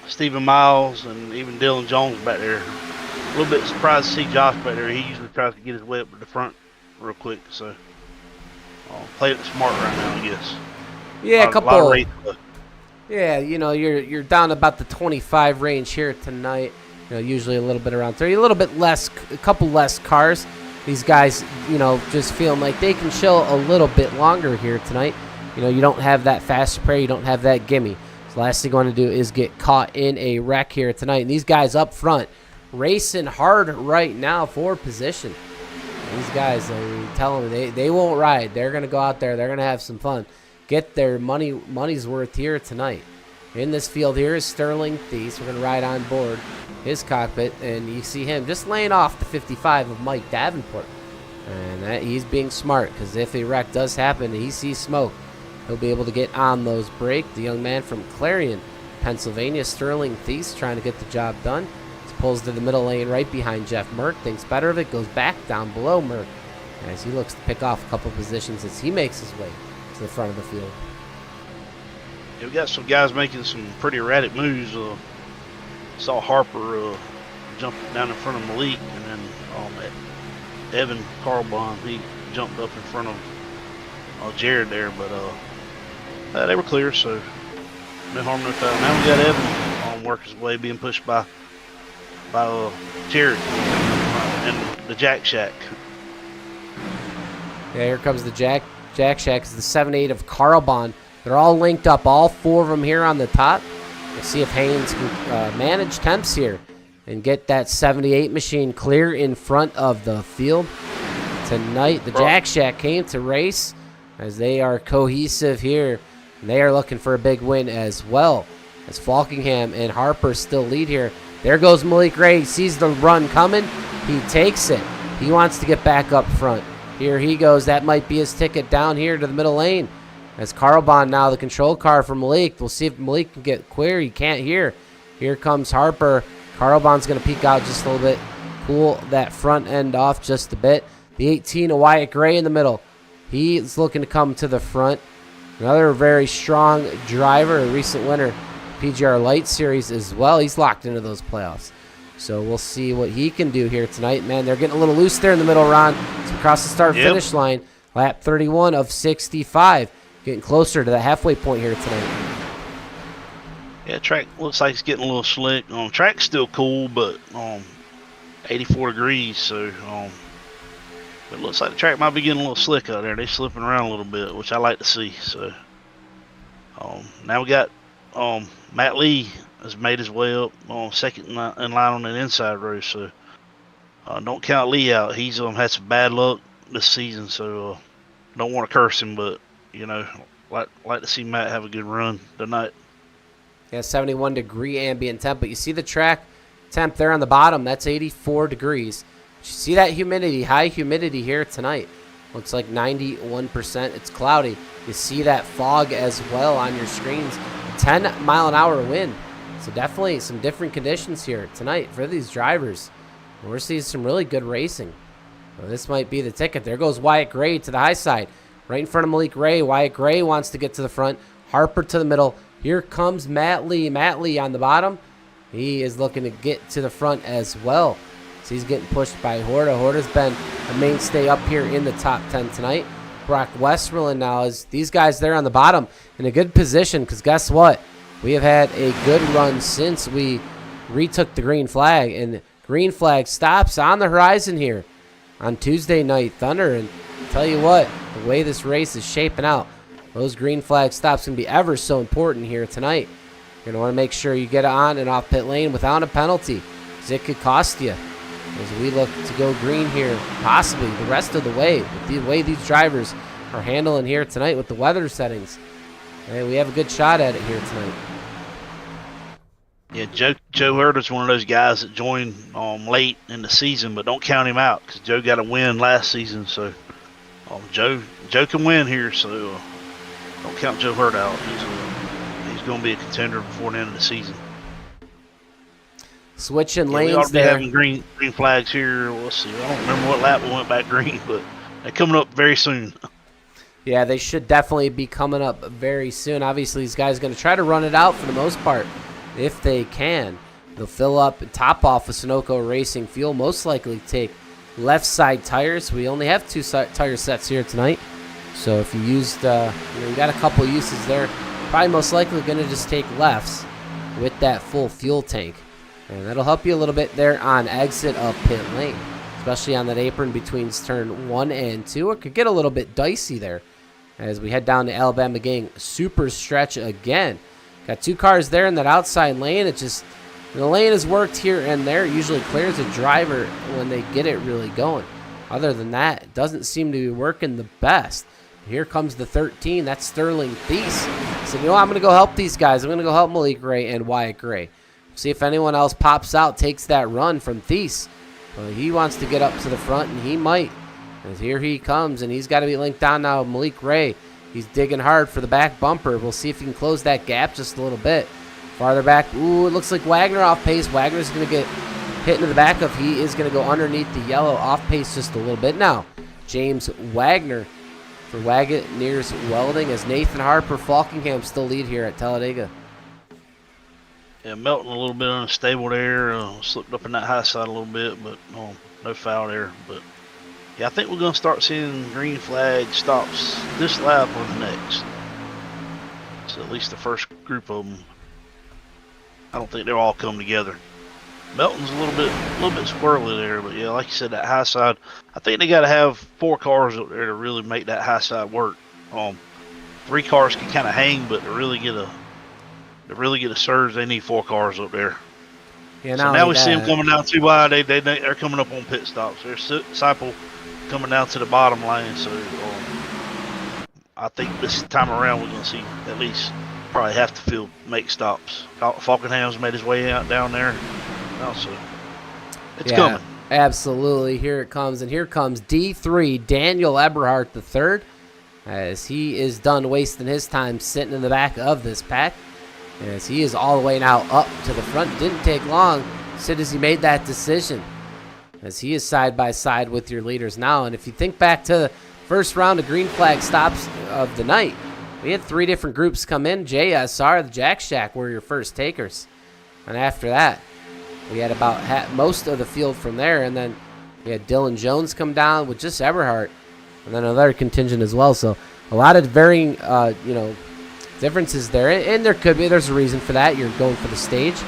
Stephen Miles, and even Dylan Jones back there. A little bit surprised to see Josh back there. He usually tries to get his way up to the front real quick. So, playing it smart right now, I guess. Yeah, a lot of race. Yeah, you're down about the 25 range here tonight. usually a little bit around 30, a little bit less, a couple less cars. These guys, just feeling like they can chill a little bit longer here tonight. You don't have that fast spray, you don't have that gimme. So last thing you want to do is get caught in a wreck here tonight. And these guys up front racing hard right now for position. These guys, I tell them they won't ride. They're going to go out there. They're going to have some fun. Get their money's worth here tonight. In this field here is Sterling Thies. We're going to ride on board his cockpit, and you see him just laying off the 55 of Mike Davenport. And he's being smart, because if a wreck does happen and he sees smoke, he'll be able to get on those brakes. The young man from Clarion, Pennsylvania, Sterling Thies, trying to get the job done. Pulls to the middle lane right behind Jeff Merck. Thinks better of it. Goes back down below Merck as he looks to pick off a couple positions as he makes his way to the front of the field. Yeah, we got some guys making some pretty erratic moves. Saw Harper jump down in front of Malik, and then Evan Carlbon, he jumped up in front of Jared there, but they were clear, so no harm, no foul. Now we got Evan work his way, being pushed by Jared and the Jack Shack. Yeah, here comes the Jack Shack. It's the 7-8 of Carlbon. They're all linked up, all four of them here on the top. We'll see if Haynes can manage temps here and get that 78 machine clear in front of the field. Tonight, the Jack Shack came to race as they are cohesive here. And they are looking for a big win as well, as Falkingham and Harper still lead here. There goes Malik Ray. He sees the run coming. He takes it. He wants to get back up front. Here he goes. That might be his ticket down here to the middle lane. As Carlbon now, the control car for Malik. We'll see if Malik can get clear. He can't here. Here comes Harper. Carlbon's going to peek out just a little bit. Cool that front end off just a bit. The 18 of Wyatt Gray in the middle. He's looking to come to the front. Another very strong driver, a recent winner. PGR Light Series as well. He's locked into those playoffs. So we'll see what he can do here tonight. Man, they're getting a little loose there in the middle, Ron. So across the start-finish line, lap 31 of 65. Getting closer to the halfway point here tonight. Yeah, track looks like it's getting a little slick. Track's still cool, but 84 degrees, so it looks like the track might be getting a little slick out there. They're slipping around a little bit, which I like to see. So now we got Matt Lee has made his way up second in line on that inside row. So don't count Lee out. He's had some bad luck this season, so don't want to curse him, but like to see Matt have a good run tonight. Yeah, 71 degree ambient temp, but you see the track temp there on the bottom. That's 84 degrees. You see that humidity, high humidity here tonight. Looks like 91%. It's cloudy. You see that fog as well on your screens. 10-mile-an-hour wind. So definitely some different conditions here tonight for these drivers. We're seeing some really good racing. Well, this might be the ticket. There goes Wyatt Gray to the high side. Right in front of Malik Ray. Wyatt Gray wants to get to the front. Harper to the middle. Here comes Matt Lee. Matt Lee on the bottom. He is looking to get to the front as well. So he's getting pushed by Horta. Horta's been a mainstay up here in the top 10 tonight. Brock Westerland now is these guys there on the bottom in a good position, because guess what? We have had a good run since we retook the green flag, and the green flag stops on the horizon here on Tuesday Night Thunder. And I'll tell you what, the way this race is shaping out, those green flag stops can be ever so important here tonight. You're going to want to make sure you get on and off pit lane without a penalty, because it could cost you. As we look to go green here, possibly the rest of the way, with the way these drivers are handling here tonight with the weather settings. And we have a good shot at it here tonight. Yeah, Joe Herder's one of those guys that joined late in the season, but don't count him out, because Joe got a win last season. So Joe can win here, so don't count Joe Herder out. He's going to be a contender before the end of the season. Switching lanes we ought to be there. having green flags here. Let's see. I don't remember what lap we went back green, but they're coming up very soon. Yeah, they should definitely be coming up very soon. Obviously, these guys are going to try to run it out for the most part if they can. They'll fill up and top off with Sunoco Racing fuel. Most likely take left side tires. We only have two tire sets here tonight. So if you used, you got a couple uses there, probably most likely going to just take lefts with that full fuel tank. And that'll help you a little bit there on exit of pit lane, especially on that apron between turn 1 and 2. It could get a little bit dicey there as we head down to Alabama Gang super stretch again. Got 2 cars there in that outside lane. It just, the lane has worked here and there. It usually clears a driver when they get it really going. Other than that, it doesn't seem to be working the best. Here comes the 13. That's Sterling Thies. So, you know what? I'm going to go help these guys. I'm going to go help Malik Ray and Wyatt Gray. See if anyone else pops out, takes that run from Thies. Well, he wants to get up to the front, and he might. As here he comes, and he's got to be linked down now. Malik Ray, he's digging hard for the back bumper. We'll see if he can close that gap just a little bit. Farther back, ooh, it looks like Wagner off pace. Wagner's going to get hit into the back of. He is going to go underneath the yellow, off pace just a little bit now. James Wagner for Wagoneers Welding as Nathan Harper, Falkingham still lead here at Talladega. Yeah, Melton a little bit unstable there. Slipped up in that high side a little bit, but no foul there. But yeah, I think we're going to start seeing green flag stops this lap or the next. So at least the first group of them. I don't think they'll all come together. Melton's a little bit squirrely there, but yeah, like you said, that high side. I think they got to have 4 cars up there to really make that high side work. 3 cars can kind of hang, but to really get a surge, they need 4 cars up there. Yeah, so now we see them coming down too wide. They're coming up on pit stops. There's Seipel coming down to the bottom lane. So I think this time around we're going to see at least probably half the field make stops. Falkenham's made his way out down there. Also, it's coming. Absolutely. Here it comes. And here comes D3, Daniel Eberhardt III, as he is done wasting his time sitting in the back of this pack. As he is all the way now up to the front. Didn't take long as he made that decision, as he is side by side with your leaders now. And if you think back to the first round of green flag stops of the night, we had 3 different groups come in. JSR, the Jack Shack were your first takers. And after that, we had about most of the field from there. And then we had Dylan Jones come down with just Eberhardt. And then another contingent as well. So a lot of varying, differences there. And there's a reason for that. You're going for the stage,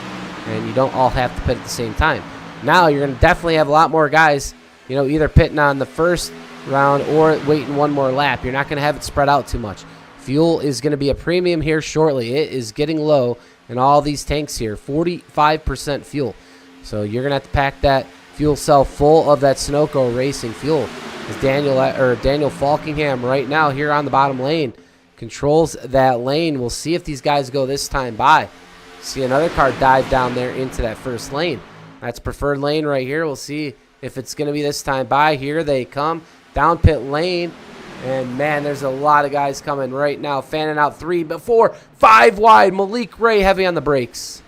and you don't all have to pit at the same time. Now you're going to definitely have a lot more guys, either pitting on the first round or waiting one more lap. You're not going to have it spread out too much. Fuel is going to be a premium here shortly. It is getting low in all these tanks here, 45% fuel. So you're going to have to pack that fuel cell full of that Sunoco Racing fuel. As Daniel Falkingham right now here on the bottom lane controls that lane. We'll see if these guys go this time by. See another car dive down there into that first lane. That's preferred lane right here. We'll see if it's going to be this time by. Here they come down pit lane. And, man, there's a lot of guys coming right now. Fanning out 3, 4, 5 wide. Malik Ray heavy on the brakes.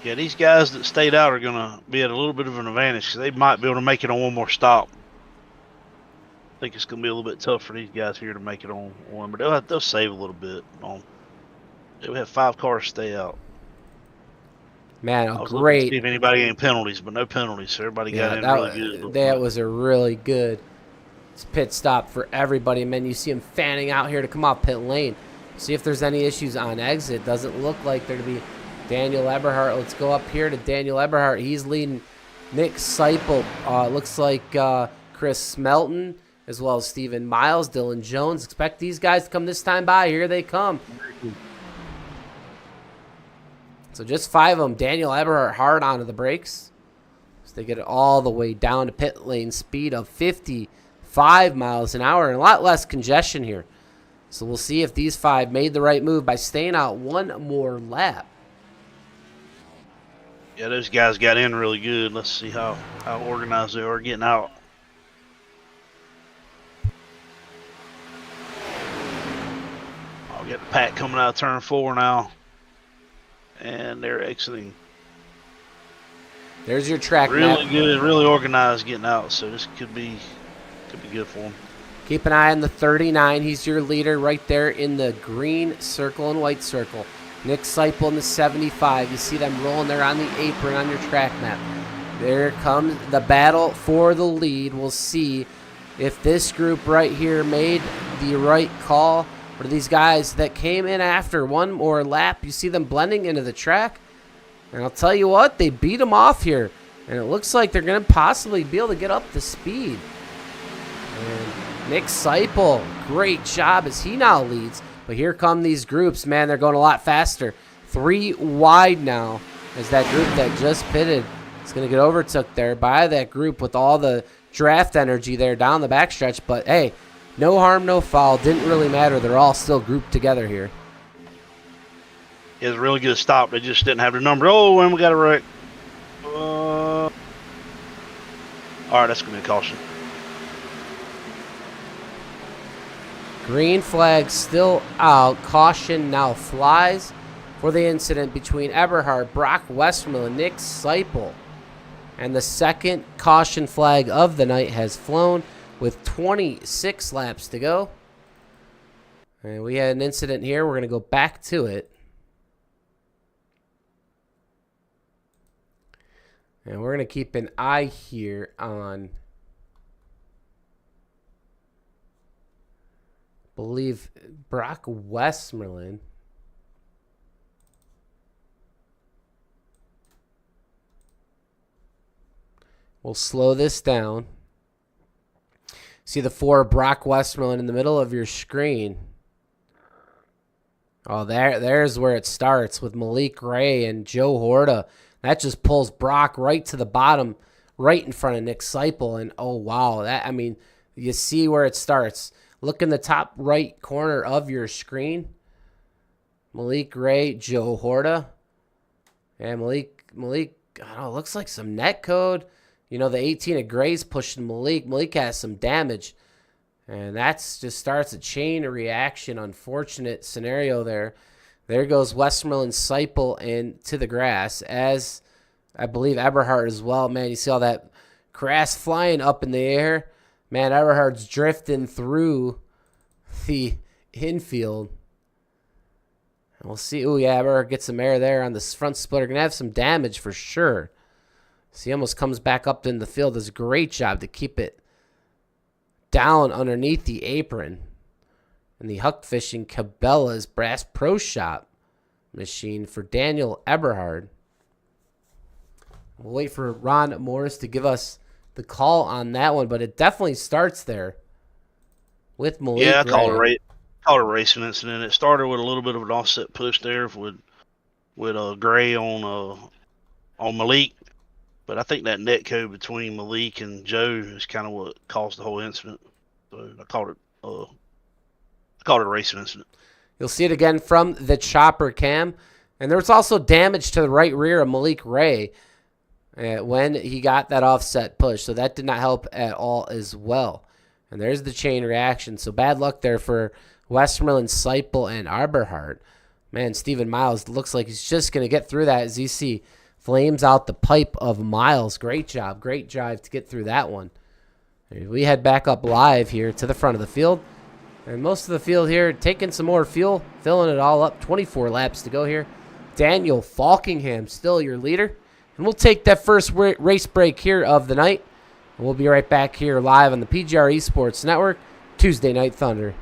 Yeah, these guys that stayed out are going to be at a little bit of an advantage because they might be able to make it on one more stop. I think it's going to be a little bit tough for these guys here to make it on one, but they'll save a little bit. They'll have 5 cars stay out. Man, I was great. looking to see if anybody getting penalties, but no penalties. So everybody got in really good. That was a really good pit stop for everybody. Man, you see them fanning out here to come off pit lane. See if there's any issues on exit. Doesn't look like there to be. Daniel Eberhardt. Let's go up here to Daniel Eberhardt. He's leading Nick Seipel. Looks like Chris Smelton, as well as Steven Miles, Dylan Jones. Expect these guys to come this time by. Here they come. So just 5 of them. Daniel Eberhardt hard onto the brakes. So they get it all the way down to pit lane speed of 55 miles an hour and a lot less congestion here. So we'll see if these 5 made the right move by staying out one more lap. Yeah, those guys got in really good. Let's see how organized they are getting out. We got the pack coming out of turn 4 now. And they're exiting. There's your track really map. Good, really organized getting out. So this could be good for them. Keep an eye on the 39. He's your leader right there in the green circle and white circle. Nick Seipel in the 75. You see them rolling there on the apron on your track map. There comes the battle for the lead. We'll see if this group right here made the right call What are these guys that came in after one more lap? You see them blending into the track. And I'll tell you what, they beat them off here. And it looks like they're going to possibly be able to get up to speed. And Nick Seipel, great job as he now leads. But here come these groups. Man, they're going a lot faster. 3 wide now as that group that just pitted is going to get overtook there by that group with all the draft energy there down the backstretch. But, hey, no harm, no foul. Didn't really matter. They're all still grouped together here. It was a really good stop. They just didn't have the number. Oh, and we got a wreck. All right, that's going to be a caution. Green flag still out. Caution now flies for the incident between Eberhard, Brock Westmoreland, Nick Seipel. And the second caution flag of the night has flown with 26 laps to go. And we had an incident here. We're going to go back to it. And we're going to keep an eye here on, I believe, Brock Westmoreland. We'll slow this down. See the 4 Brock Westmoreland in the middle of your screen. Oh, there's where it starts with Malik Ray and Joe Horta. That just pulls Brock right to the bottom, right in front of Nick Seipel. And, oh, wow. You see where it starts. Look in the top right corner of your screen. Malik Ray, Joe Horta. And Malik, I don't know, looks like some net code. You know, the 18 of Gray's pushing Malik. Malik has some damage. And that's just starts a chain reaction. Unfortunate scenario there. There goes Westmoreland, Seipel into the grass, as I believe Eberhard as well. Man, you see all that grass flying up in the air. Man, Eberhard's drifting through the infield. And we'll see. Oh, yeah, Eberhard gets some air there on this front splitter. Going to have some damage for sure. So he almost comes back up in the field. Does a great job to keep it down underneath the apron. And the Huck Fishing Cabela's Brass Pro Shop machine for Daniel Eberhard. We'll wait for Ron Morris to give us the call on that one, but it definitely starts there with Malik. Yeah, I called a racing incident. It started with a little bit of an offset push there with Gray on Malik, but I think that net code between Malik and Joe is kind of what caused the whole incident. So I called it a racing incident. You'll see it again from the chopper cam. And there was also damage to the right rear of Malik Ray when he got that offset push. So that did not help at all as well. And there's the chain reaction. So bad luck there for Westmoreland, Seipel, and Eberhard. Man, Stephen Miles looks like he's just going to get through that as you see flames out the pipe of Miles. Great job. Great drive to get through that one. We head back up live here to the front of the field. And most of the field here taking some more fuel, filling it all up. 24 laps to go here. Daniel Falkingham still your leader. And we'll take that first race break here of the night. And we'll be right back here live on the PGR eSports Network, Tuesday Night Thunder.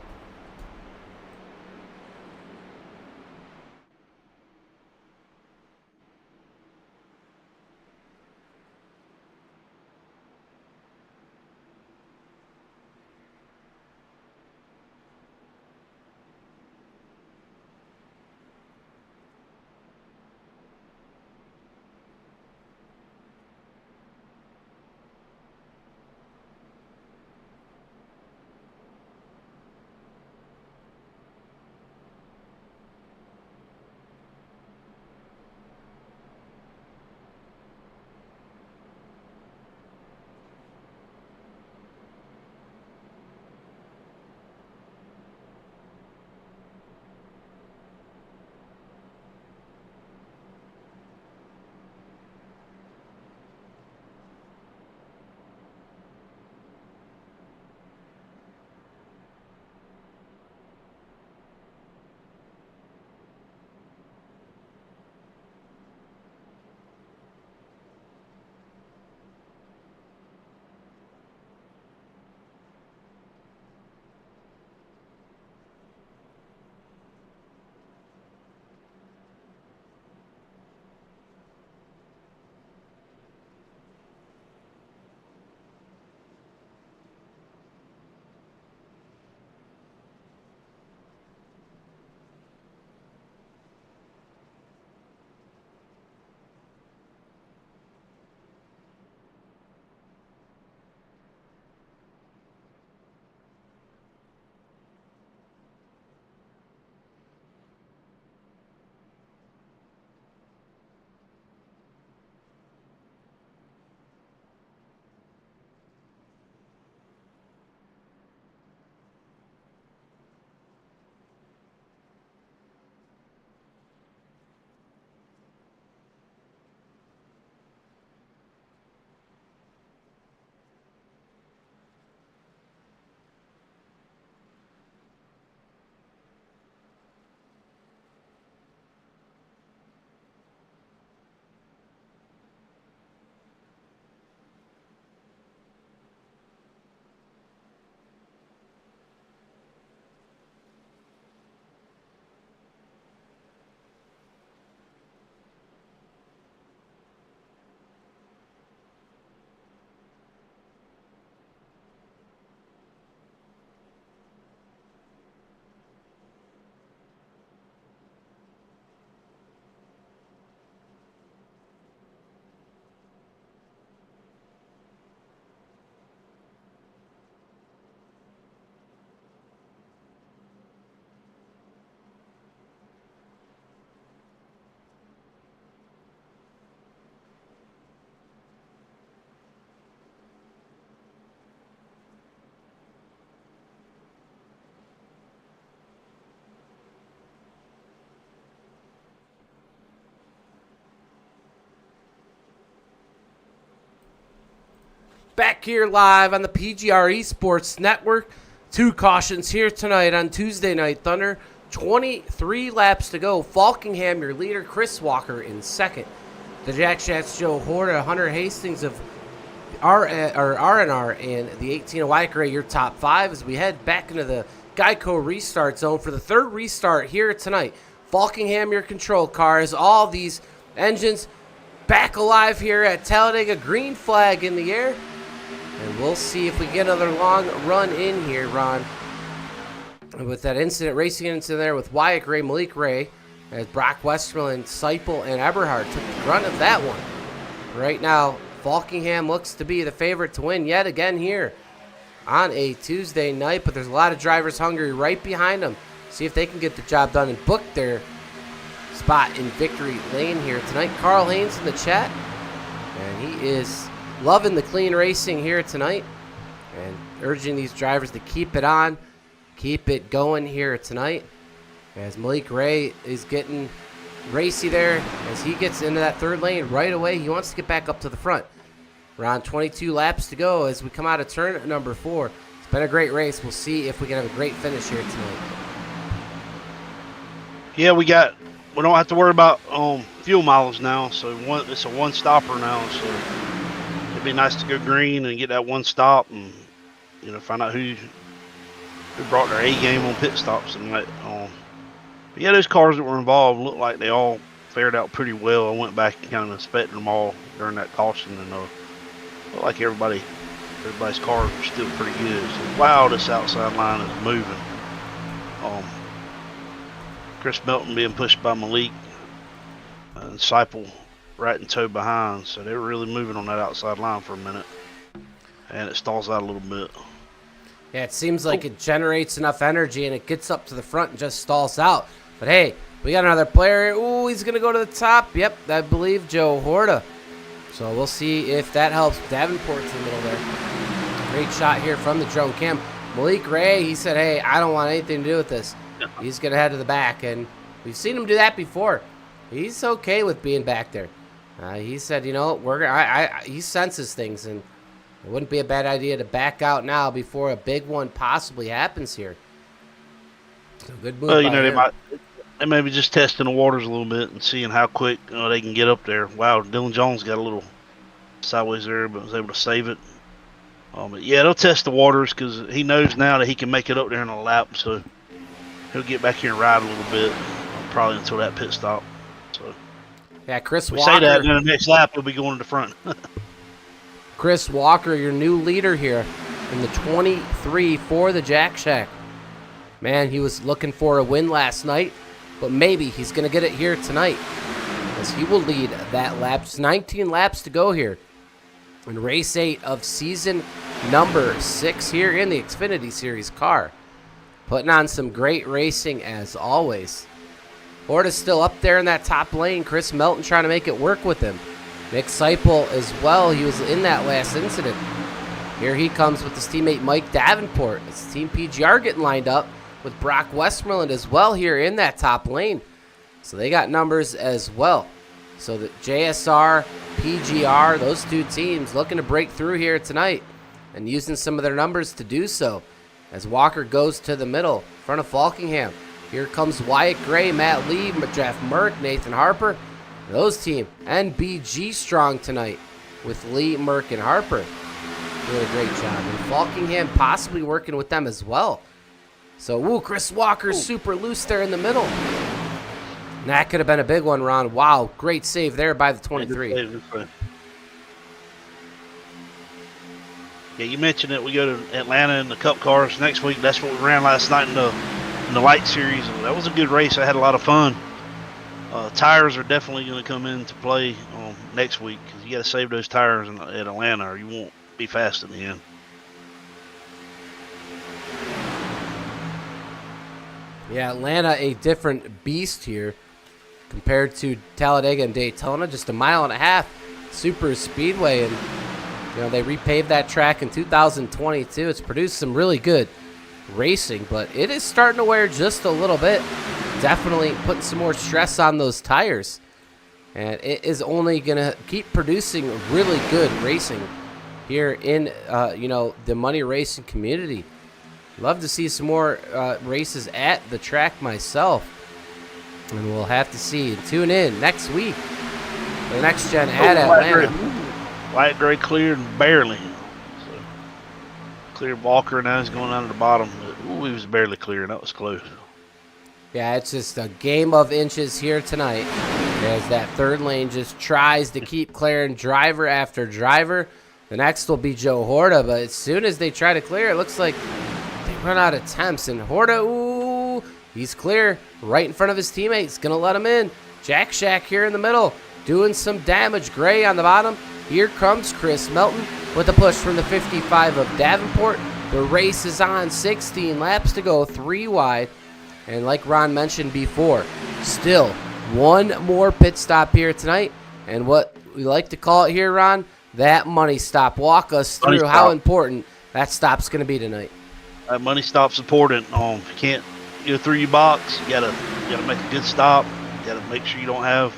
Back here live on the PGR eSports Network. 2 cautions here tonight on Tuesday Night Thunder. 23 laps to go. Falkingham, your leader. Chris Walker in second. The Jack Shats, Joe Horta, Hunter Hastings of RMR, and the 18 of Wyatt Gray, your top 5 as we head back into the Geico restart zone for the 3rd restart here tonight. Falkingham, your control cars. All these engines back alive here at Talladega. Green flag in the air. And we'll see if we get another long run in here, Ron. With that racing incident there with Wyatt Gray, Malik Ray, as Brock Westerland, Seipel, and Eberhard took the brunt of that one. Right now, Falkingham looks to be the favorite to win yet again here on a Tuesday night, but there's a lot of drivers hungry right behind them. See if they can get the job done and book their spot in victory lane here tonight. Carl Haynes in the chat, and he is loving the clean racing here tonight and urging these drivers to keep it on, keep it going here tonight. As Malik Ray is getting racy there as he gets into that 3rd lane right away. He wants to get back up to the front. Around 22 laps to go as we come out of turn number 4. It's been a great race. We'll see if we can have a great finish here tonight. Yeah, we don't have to worry about fuel mileage now. So it's a one stopper now. So it'd be nice to go green and get that one stop and find out who brought their A game on pit stops and let. But yeah, those cars that were involved looked like they all fared out pretty well. I went back and kind of inspected them all during that caution, and looked like everybody's cars were still pretty good. So, wow, this outside line is moving. Chris Melton being pushed by Malik and Seipel right in tow behind, so they were really moving on that outside line for a minute, and it stalls out a little bit. Yeah, it seems like it generates enough energy and it gets up to the front and just stalls out. But hey, we got another player. Ooh, he's going to go to the top. Yep, I believe Joe Horta. So we'll see if that helps. Davenport's in the middle there. Great shot here from the drone cam. Malik Ray, he said, hey, I don't want anything to do with this. He's going to head to the back, and we've seen him do that before. He's okay with being back there. He said, he senses things, and it wouldn't be a bad idea to back out now before a big one possibly happens here. So good move. Well, they may be just testing the waters a little bit and seeing how quick they can get up there. Wow, Dylan Jones got a little sideways there, but was able to save it. But yeah, they'll test the waters because he knows now that he can make it up there in a lap. So he'll get back here and ride a little bit, probably until that pit stop. So yeah, Chris we Walker. Say that, and then the next lap he'll be going to the front. Chris Walker, your new leader here in the 23 for the Jack Shack. Man, he was looking for a win last night, but maybe he's going to get it here tonight as he will lead that lap. Just 19 laps to go here in race 8 of season number 6 here in the Xfinity Series car. Putting on some great racing as always. Horta's still up there in that top lane. Chris Melton trying to make it work with him. Nick Seipel as well. He was in that last incident. Here he comes with his teammate Mike Davenport. It's Team PGR getting lined up with Brock Westmoreland as well here in that top lane. So they got numbers as well. So the JSR, PGR, those 2 teams looking to break through here tonight and using some of their numbers to do so. As Walker goes to the middle, in front of Falkingham. Here comes Wyatt Gray, Matt Lee, Jeff Merck, Nathan Harper. Those team and BG strong tonight with Lee, Merck, and Harper doing a great job. And Falkingham possibly working with them as well. So, Chris Walker's super loose there in the middle. And that could have been a big one, Ron. Wow, great save there by the 23. Yeah, you mentioned that we go to Atlanta in the Cup cars next week. That's what we ran last night in the Light Series. That was a good race. I had a lot of fun. Tires are definitely going to come into play next week because you got to save those tires at Atlanta or you won't be fast in the end. Yeah, Atlanta a different beast here compared to Talladega and Daytona. Just a mile and a half super speedway, and they repaved that track in 2022. It's produced some really good racing, but it is starting to wear just a little bit. Definitely putting some more stress on those tires, and it is only going to keep producing really good racing here in, the money racing community. Love to see some more races at the track myself. And we'll have to see. Tune in next week for the next gen at Atlanta. Light gray cleared barely. So, cleared Walker, and now he's going down to the bottom. Ooh, he was barely clear. That was close. Yeah, it's just a game of inches here tonight as that third lane just tries to keep clearing driver after driver. The next will be Joe Horta, but as soon as they try to clear, it looks like they run out of attempts. And Horta, ooh, he's clear right in front of his teammates. Going to let him in. Jack Shack here in the middle doing some damage. Gray on the bottom. Here comes Chris Melton with a push from the 55 of Davenport. The race is on. 16 laps to go, 3 wide. And like Ron mentioned before, still one more pit stop here tonight. And what we like to call it here, Ron, that money stop. Walk us through how important that stop's going to be tonight. That money stop's important. You can't go through your box. You gotta make a good stop. You gotta make sure you don't have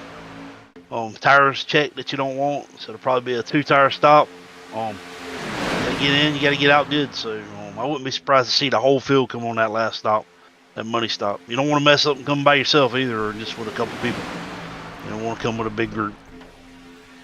tires checked that you don't want. So it'll probably be a 2-tire stop. You gotta get in. You gotta get out good. So I wouldn't be surprised to see the whole field come on that last stop. That money stop. You don't want to mess up and come by yourself either, or just with a couple people. You don't want to come with a big group.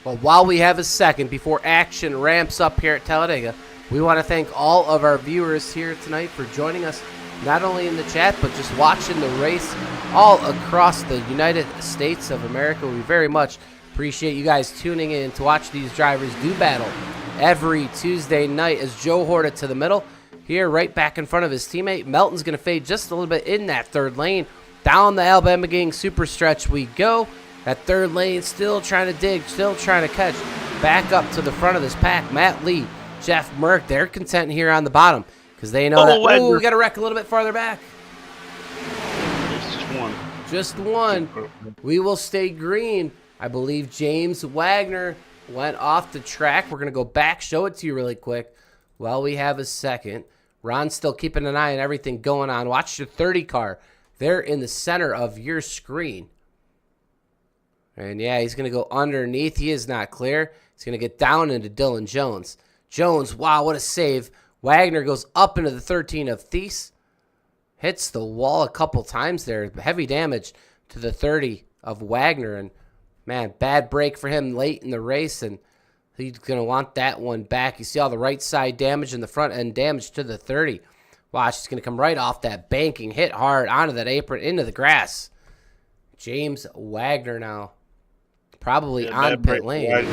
Well, while we have a second before action ramps up here at Talladega, we want to thank all of our viewers here tonight for joining us, not only in the chat, but just watching the race all across the United States of America. We very much appreciate you guys tuning in to watch these drivers do battle every Tuesday night as Joe Horta to the middle. Here, right back in front of his teammate. Melton's going to fade just a little bit in that third lane. Down the Alabama Gang super stretch we go. That third lane still trying to dig, still trying to catch. Back up to the front of this pack. Matt Lee, Jeff Merck, they're content here on the bottom because they know we got to wreck a little bit farther back. It's just one. Just one. We will stay green. I believe James Wagner went off the track. We're going to go back, show it to you really quick while we have a second. Ron's still keeping an eye on everything going on. Watch your 30 car. They're in the center of your screen. And yeah, he's going to go underneath. He is not clear. He's going to get down into Dylan Jones. Jones, wow, what a save. Wagner goes up into the 13 of Thies. Hits the wall a couple times there. Heavy damage to the 30 of Wagner. And man, bad break for him late in the race. And he's going to want that one back. You see all the right side damage and the front end damage to the 30. Watch, he's going to come right off that banking, hit hard onto that apron, into the grass. James Wagner now probably on pit lane.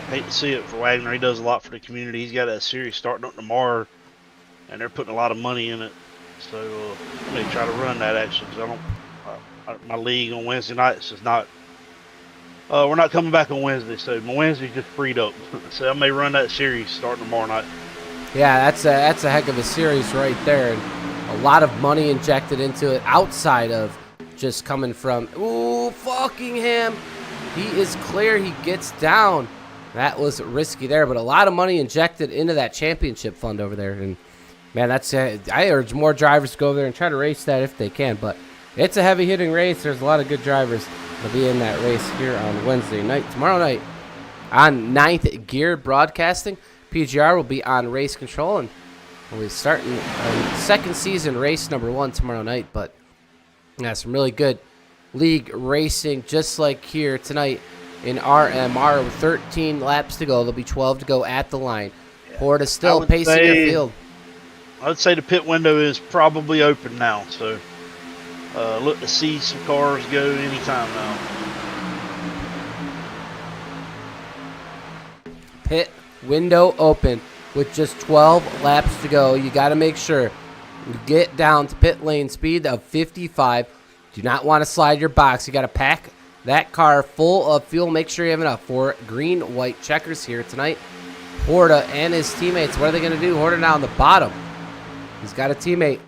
Hate to see it for Wagner. He does a lot for the community. He's got a series starting up tomorrow, and they're putting a lot of money in it. So I may try to run that actually, because my league on Wednesday nights is not. We're not coming back on Wednesday, so my Wednesday's just freed up. So I may run that series starting tomorrow night. Yeah, that's a heck of a series right there. And a lot of money injected into it outside of just coming from, ooh, fucking him. He is clear. He gets down. That was risky there, but a lot of money injected into that championship fund over there. And, man, I urge more drivers to go over there and try to race that if they can. But it's a heavy-hitting race. There's a lot of good drivers to be in that race here on Wednesday night. Tomorrow night on 9th Gear Broadcasting, PGR will be on race control, and we'll be starting second season race number 1 tomorrow night. But yeah, some really good league racing just like here tonight in RMR with 13 laps to go. There'll be 12 to go at the line. Horta still pacing the field. I would say the pit window is probably open now, so look to see some cars go anytime now. Pit window open with just 12 laps to go. You got to make sure you get down to pit lane speed of 55. Do not want to slide your box. You got to pack that car full of fuel. Make sure you have enough for green-white checkers here tonight. Horta and his teammates, what are they going to do? Horta now on the bottom. He's got a teammate,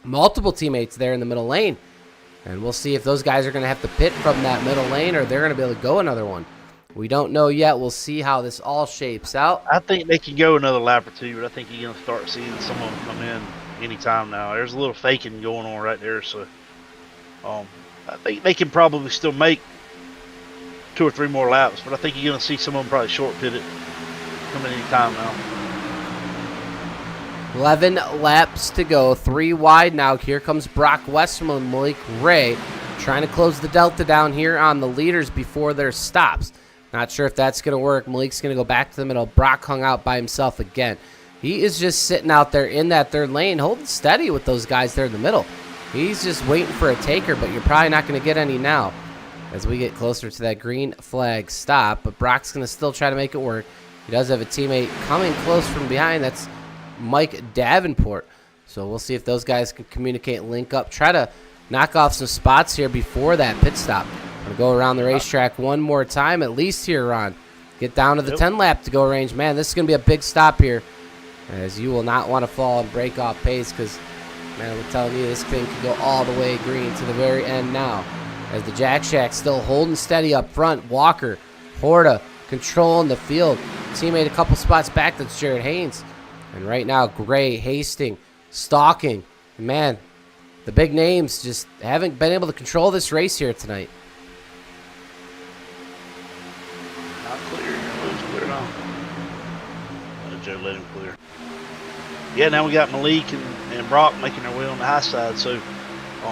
multiple teammates there in the middle lane. And we'll see if those guys are going to have to pit from that middle lane or they're going to be able to go another one. We don't know yet. We'll see how this all shapes out. I think they can go another lap or two, but I think you're going to start seeing some of them come in anytime now. There's a little faking going on right there, so I think they can probably still make 2 or 3 more laps, but I think you're going to see some of them probably short pit it. coming any time now. 11 laps to go, 3 wide now. Here comes Brock Westmoreland, Malik Ray, trying to close the delta down here on the leaders before their stops. Not sure if that's going to work. Malik's going to go back to the middle. Brock hung out by himself again. He is just sitting out there in that third lane, holding steady with those guys there in the middle. He's just waiting for a taker, but you're probably not going to get any now as we get closer to that green flag stop. But Brock's going to still try to make it work. He does have a teammate coming close from behind. That's Mike Davenport. So we'll see if those guys can communicate and link up. Try to knock off some spots here before that pit stop. I'm going to go around the racetrack one more time, at least here, Ron. Get down to the 10-lap to go range. Man, this is going to be a big stop here, as you will not want to fall and break off pace because, man, I'm telling you, this thing could go all the way green to the very end now. As the Jack Shack still holding steady up front. Walker, Horta, controlling the field. Teammate a couple spots back, that's Jared Haynes. And right now, Gray, Hastings, stalking. Man, the big names just haven't been able to control this race here tonight. Not clear. It's clear now. Joe let him clear. Yeah, now we got Malik and Brock making their way on the high side. So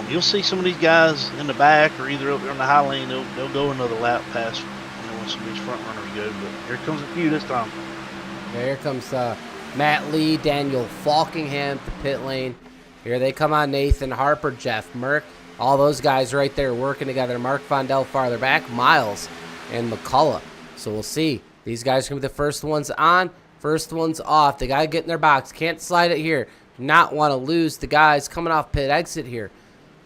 you'll see some of these guys in the back or either up there on the high lane. They'll go another lap past when some of these front runners go. But here comes a few this time. Okay, here comes Matt Lee, Daniel Falkingham, the pit lane. Here they come on. Nathan Harper, Jeff Merck. All those guys right there working together. Mark Vondell farther back, Miles, and McCullough. So we'll see. These guys are going to be the first ones on, first ones off. They got to get in their box. Can't slide it here. Do not want to lose the guys coming off pit exit here.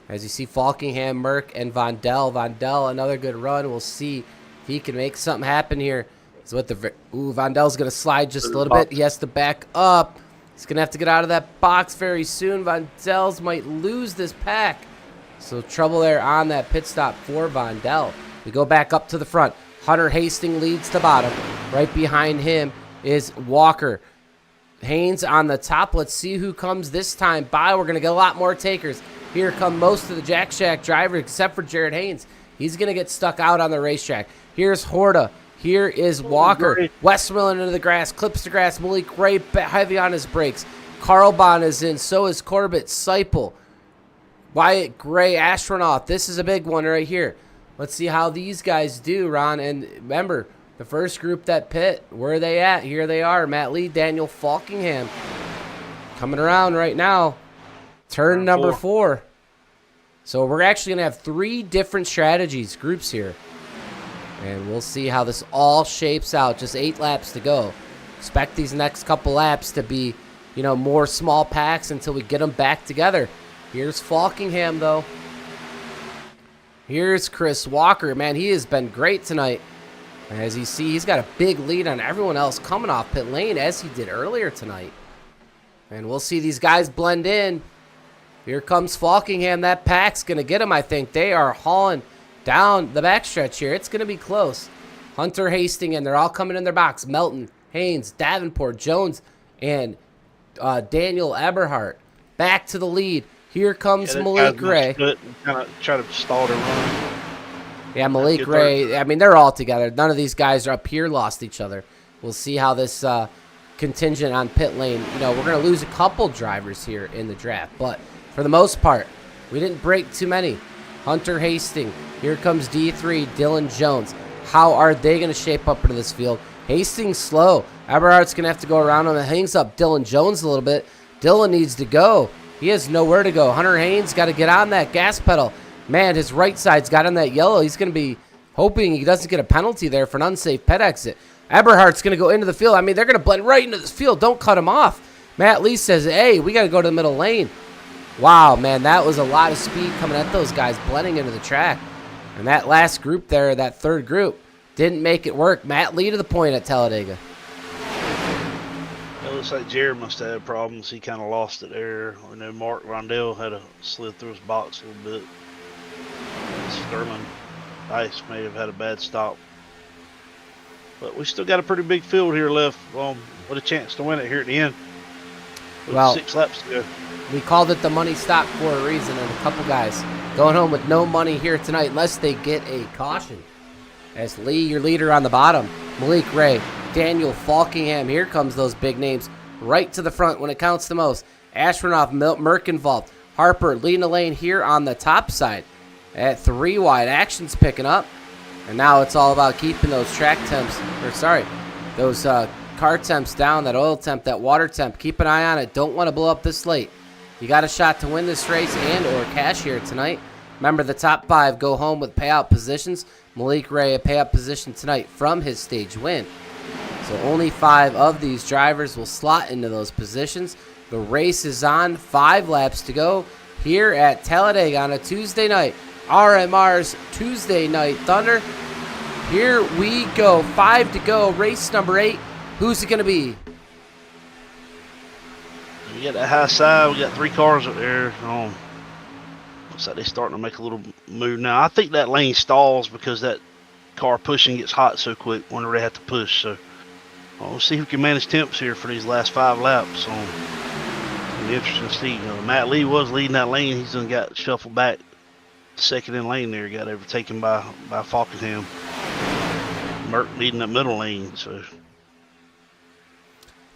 As you see Falkingham, Merck, and Vondell. Vondell, another good run. We'll see if he can make something happen here. So Vondell's going to slide just a little bit. He has to back up. He's going to have to get out of that box very soon. Vondell's might lose this pack. So trouble there on that pit stop for Vondell. We go back up to the front. Hunter Hastings leads to bottom. Right behind him is Walker. Haynes on the top. Let's see who comes this time by. We're going to get a lot more takers. Here come most of the Jack Shack drivers except for Jared Haynes. He's going to get stuck out on the racetrack. Here's Horta. Here is Walker. Westmoreland into the grass. Clips the grass. Malik Ray heavy on his brakes. Carl Bond is in. So is Corbett Seipel. Wyatt Gray, Astronaut. This is a big one right here. Let's see how these guys do, Ron. And remember, the first group that pit, where are they at? Here they are. Matt Lee, Daniel Falkingham. Coming around right now. Turn number 4. So we're actually going to have 3 different strategies, groups here. And we'll see how this all shapes out. Just 8 laps to go. Expect these next couple laps to be, more small packs until we get them back together. Here's Falkingham, though. Here's Chris Walker. Man, he has been great tonight. As you see, he's got a big lead on everyone else coming off pit lane, as he did earlier tonight. And we'll see these guys blend in. Here comes Falkingham. That pack's going to get him, I think. They are hauling down the backstretch here. It's going to be close. Hunter Hastings, and they're all coming in their box. Melton, Haynes, Davenport, Jones, and Daniel Eberhardt. Back to the lead. Here comes Malik Ray. Kind of try to stall their run. Yeah, Malik Ray. I mean, they're all together. None of these guys are up here lost each other. We'll see how this contingent on pit lane. We're going to lose a couple drivers here in the draft, but for the most part, we didn't break too many. Hunter Hastings. Here comes D3, Dylan Jones. How are they going to shape up into this field? Hastings slow. Eberhardt's going to have to go around him and hangs up Dylan Jones a little bit. Dylan needs to go. He has nowhere to go. Hunter Haynes got to get on that gas pedal. Man, his right side's got on that yellow. He's going to be hoping he doesn't get a penalty there for an unsafe pit exit. Eberhardt's going to go into the field. I mean, they're going to blend right into this field. Don't cut him off. Matt Lee says, hey, we got to go to the middle lane. Wow, man, that was a lot of speed coming at those guys, blending into the track. And that last group there, that third group, didn't make it work. Matt Lee to the point at Talladega. It looks like Jared must have had problems. He kind of lost it there. I know Mark Rondell had a slid through his box a little bit. Sterling Ice may have had a bad stop. But we still got a pretty big field here left with a chance to win it here at the end. Well, 6 laps to go. We called it the money stop for a reason, and a couple guys going home with no money here tonight unless they get a caution. As Lee, your leader on the bottom, Malik Ray, Daniel Falkingham. Here comes those big names right to the front when it counts the most. Ashronoff, Merck involved. Harper leading the lane here on the top side. At 3 wide, action's picking up. And now it's all about keeping those those car temps down, that oil temp, that water temp. Keep an eye on it. Don't want to blow up this late. You got a shot to win this race and or cash here tonight. Remember, the top 5 go home with payout positions. Malik Ray, a payout position tonight from his stage win. So only 5 of these drivers will slot into those positions. The race is on. 5 laps to go here at Talladega on a Tuesday night. RMR's Tuesday Night Thunder. Here we go. 5 to go. Race number 8. Who's it going to be? We got that high side. We got 3 cars up there. Looks like they're starting to make a little move now. I think that lane stalls because that car pushing gets hot so quick whenever they have to push. So we'll see who can manage temps here for these last 5 laps. It'll be interesting to see. Matt Lee was leading that lane. He's done got shuffled back. Second in lane there, got overtaken by Falkingham. Merck leading that middle lane. So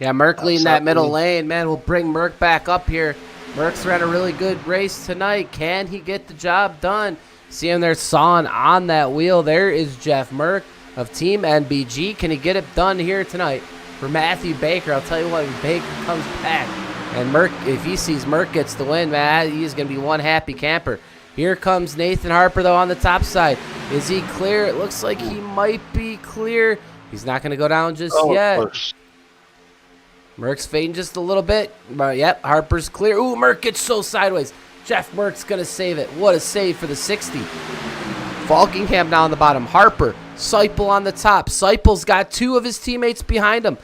yeah, Merck leading that middle lane. Man, we'll bring Merck back up here. Merck's ran a really good race tonight. Can he get the job done? See him there sawing on that wheel. There is Jeff Merck of Team NBG. Can he get it done here tonight? For Matthew Baker, I'll tell you what, when Baker comes back and Merck, if he sees Merck gets the win, man, he's going to be one happy camper. Here comes Nathan Harper, though, on the top side. Is he clear? It looks like he might be clear. He's not going to go down just yet. Close. Merck's fading just a little bit. But, yep, Harper's clear. Ooh, Merck gets so sideways. Jeff Merck's going to save it. What a save for the 60. Falkingham now on the bottom. Harper, Seipel on the top. Seipel's got 2 of his teammates behind him.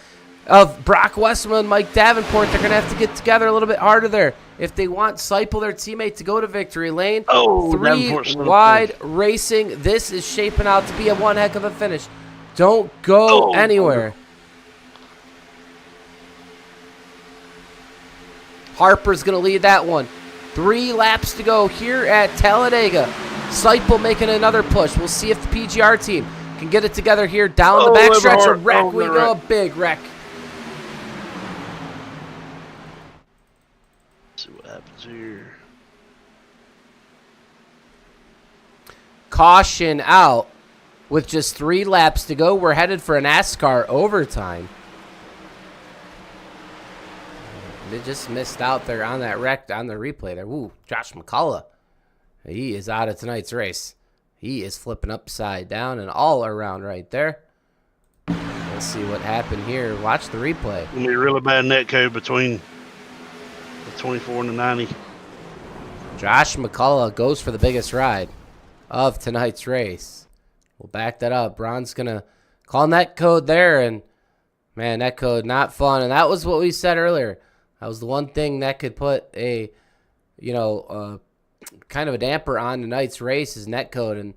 Of Brock Westerman and Mike Davenport, they're going to have to get together a little bit harder there if they want Seipel, their teammate, to go to victory lane. 3 wide racing. This is shaping out to be a one heck of a finish. Don't go anywhere. Harper's going to lead that one. 3 laps to go here at Talladega. Seipel making another push. We'll see if the PGR team can get it together here down the backstretch. A wreck we go, a big wreck. See what happens here. Caution out with just 3 laps to go. We're headed for a NASCAR overtime. They just missed out there on that wreck on the replay there. Ooh, Josh McCullough. He is out of tonight's race. He is flipping upside down and all around right there. We'll see what happened here. Watch the replay. It's going to be a really bad net code between the 24 and the 90. Josh McCullough goes for the biggest ride of tonight's race. We'll back that up. Ron's going to call net code there. And, man, net code not fun. And that was what we said earlier. That was the one thing that could put a, kind of a damper on tonight's race is netcode, and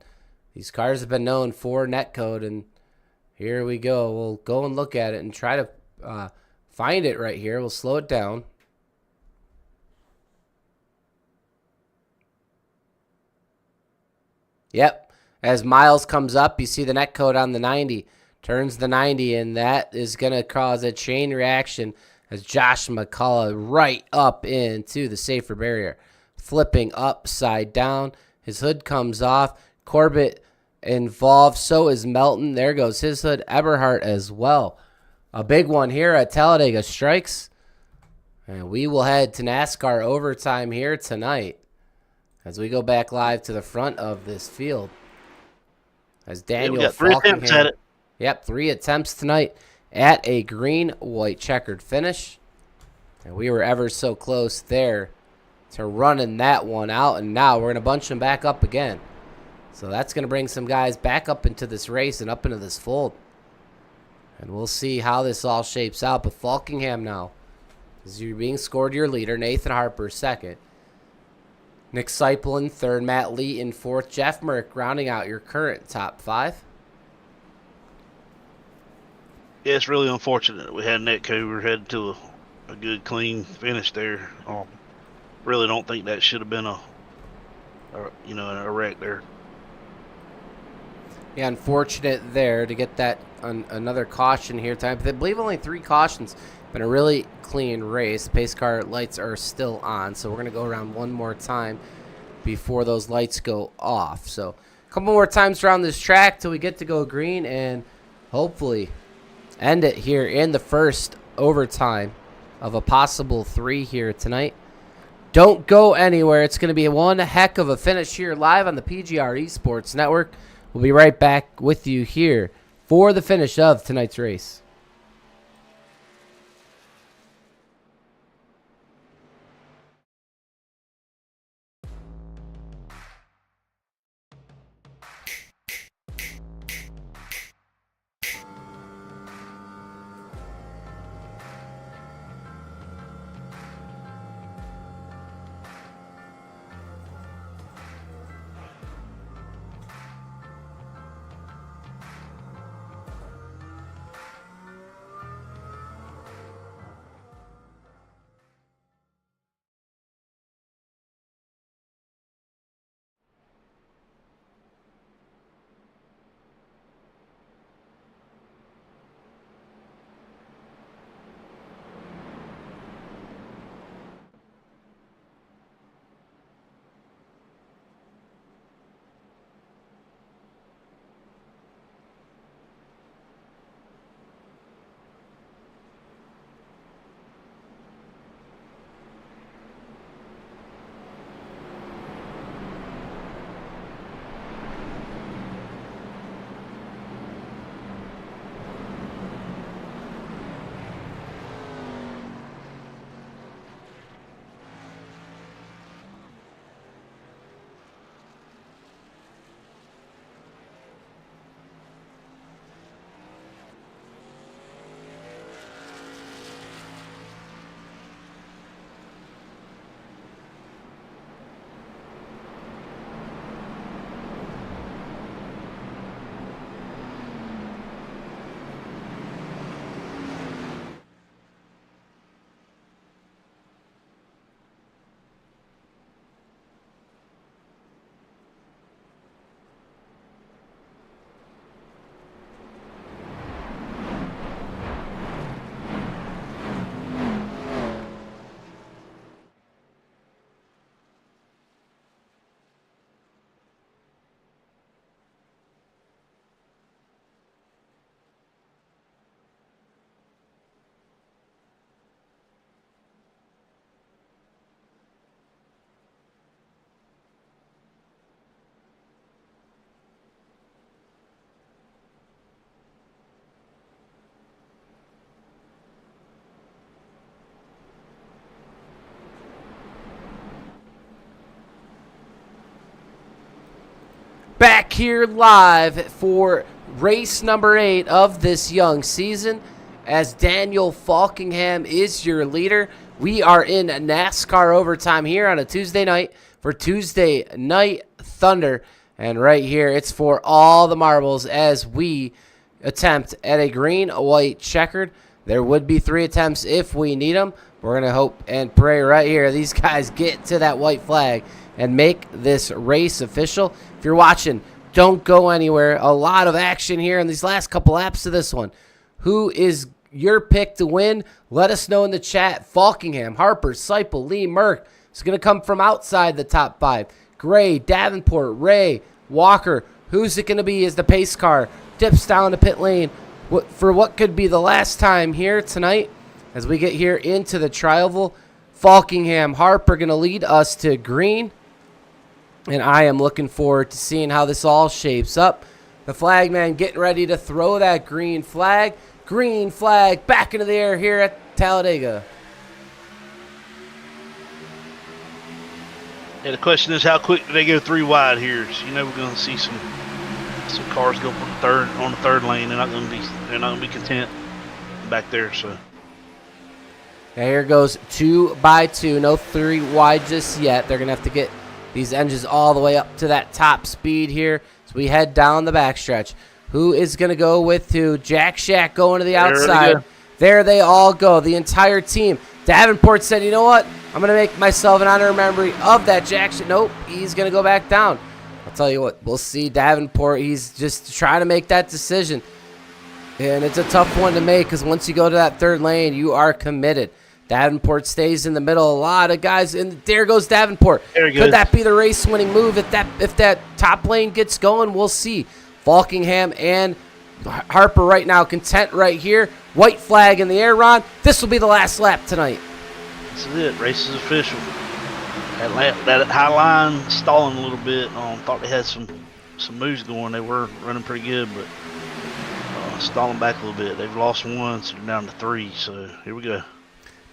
these cars have been known for netcode, and here we go. We'll go and look at it and try to find it right here. We'll slow it down. Yep. As Miles comes up, you see the netcode on the 90. Turns the 90, and that is going to cause a chain reaction as Josh McCullough right up into the safer barrier. Flipping upside down. His hood comes off. Corbett involved. So is Melton. There goes his hood. Eberhardt as well. A big one here at Talladega strikes. And we will head to NASCAR overtime here tonight as we go back live to the front of this field. As Daniel we got 3 attempts at it. Yep, 3 attempts tonight at a green-white checkered finish. And we were ever so close there to running that one out, and now we're going to bunch them back up again. So that's going to bring some guys back up into this race and up into this fold. And we'll see how this all shapes out. But Falkingham now, as you're being scored your leader, Nathan Harper second. Nick Seipel in third, Matt Lee in fourth, Jeff Merck rounding out your current top 5. Yeah, it's really unfortunate that we had netcode. We're headed to a good, clean finish there. Really don't think that should have been a wreck there. Yeah, unfortunate there to get that another caution here time. I believe only 3 cautions. Been a really clean race. Pace car lights are still on, so we're going to go around one more time before those lights go off. So a couple more times around this track till we get to go green and hopefully end it here in the first overtime of a possible 3 here tonight. Don't go anywhere. It's going to be one heck of a finish here live on the PGR eSports Network. We'll be right back with you here for the finish of tonight's race. Back here live for race number 8 of this young season as Daniel Falkingham is your leader. We are in NASCAR overtime here on a Tuesday night for Tuesday Night Thunder. And right here, it's for all the marbles as we attempt at a green, white, checkered. There would be 3 attempts if we need them. We're going to hope and pray right here these guys get to that white flag and make this race official. If you're watching, don't go anywhere. A lot of action here in these last couple laps of this one. Who is your pick to win? Let us know in the chat. Falkingham, Harper, Seipel, Lee, Merck. It's going to come from outside the top 5. Gray, Davenport, Ray, Walker. Who's it going to be as the pace car dips down the pit lane for what could be the last time here tonight as we get here into the Trialville. Falkingham, Harper going to lead us to green. And I am looking forward to seeing how this all shapes up. The flag man getting ready to throw that green flag. Green flag back into the air here at Talladega. Yeah, the question is how quick do they go 3 wide here? So, you know, we're going to see some cars go for on the third lane. They're not going to be content back there. So yeah, here goes 2 by 2. No 3 wide just yet. They're going to have to get these engines all the way up to that top speed here as we head down the backstretch. Who is going to go with who? Jack Shack going to the outside. There they all go, the entire team. Davenport said, you know what? I'm going to make myself an honorary memory of that Jack Shack. Nope, he's going to go back down. A tell you what, we'll see Davenport. He's just trying to make that decision. And it's a tough one to make because once you go to that third lane, you are committed. Davenport stays in the middle. A lot of guys, and there goes Davenport. Could that be the race-winning move? If that top lane gets going, we'll see. Falkingham and Harper right now content right here. White flag in the air, Ron. This will be the last lap tonight. This is it. Race is official. That high line stalling a little bit. Thought they had some moves going. They were running pretty good, but stalling back a little bit. They've lost one, so they're down to 3. So here we go.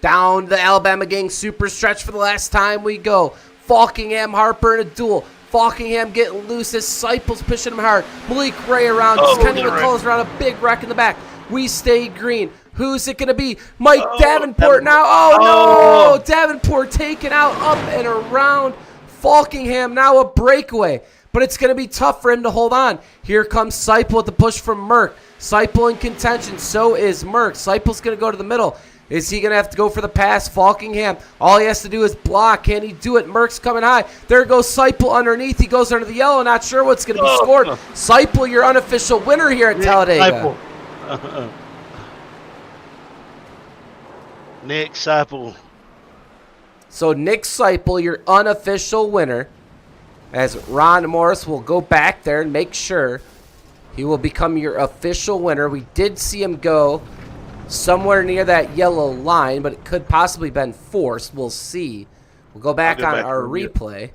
Down the Alabama gang super stretch for the last time we go. Falkingham, Harper in a duel. Falkingham getting loose as Seipel's pushing him hard. Malik Ray around. Just Kenny McCullough's around a big wreck in the back. We stay green. Who's it going to be? Mike Davenport now. Oh, no. Davenport taken out up and around. Falkingham now a breakaway. But it's going to be tough for him to hold on. Here comes Seipel with the push from Merck. Seipel in contention. So is Merck. Seipel's going to go to the middle. Is he going to have to go for the pass? Falkingham, all he has to do is block. Can he do it? Merck's coming high. There goes Seipel underneath. He goes under the yellow. Not sure what's going to be scored. Seipel, your unofficial winner here at Talladega. Nick Seipel. So Nick Seipel, your unofficial winner, as Ron Morris will go back there and make sure he will become your official winner. We did see him go somewhere near that yellow line, but it could possibly been forced. We'll see. We'll go back on our replay.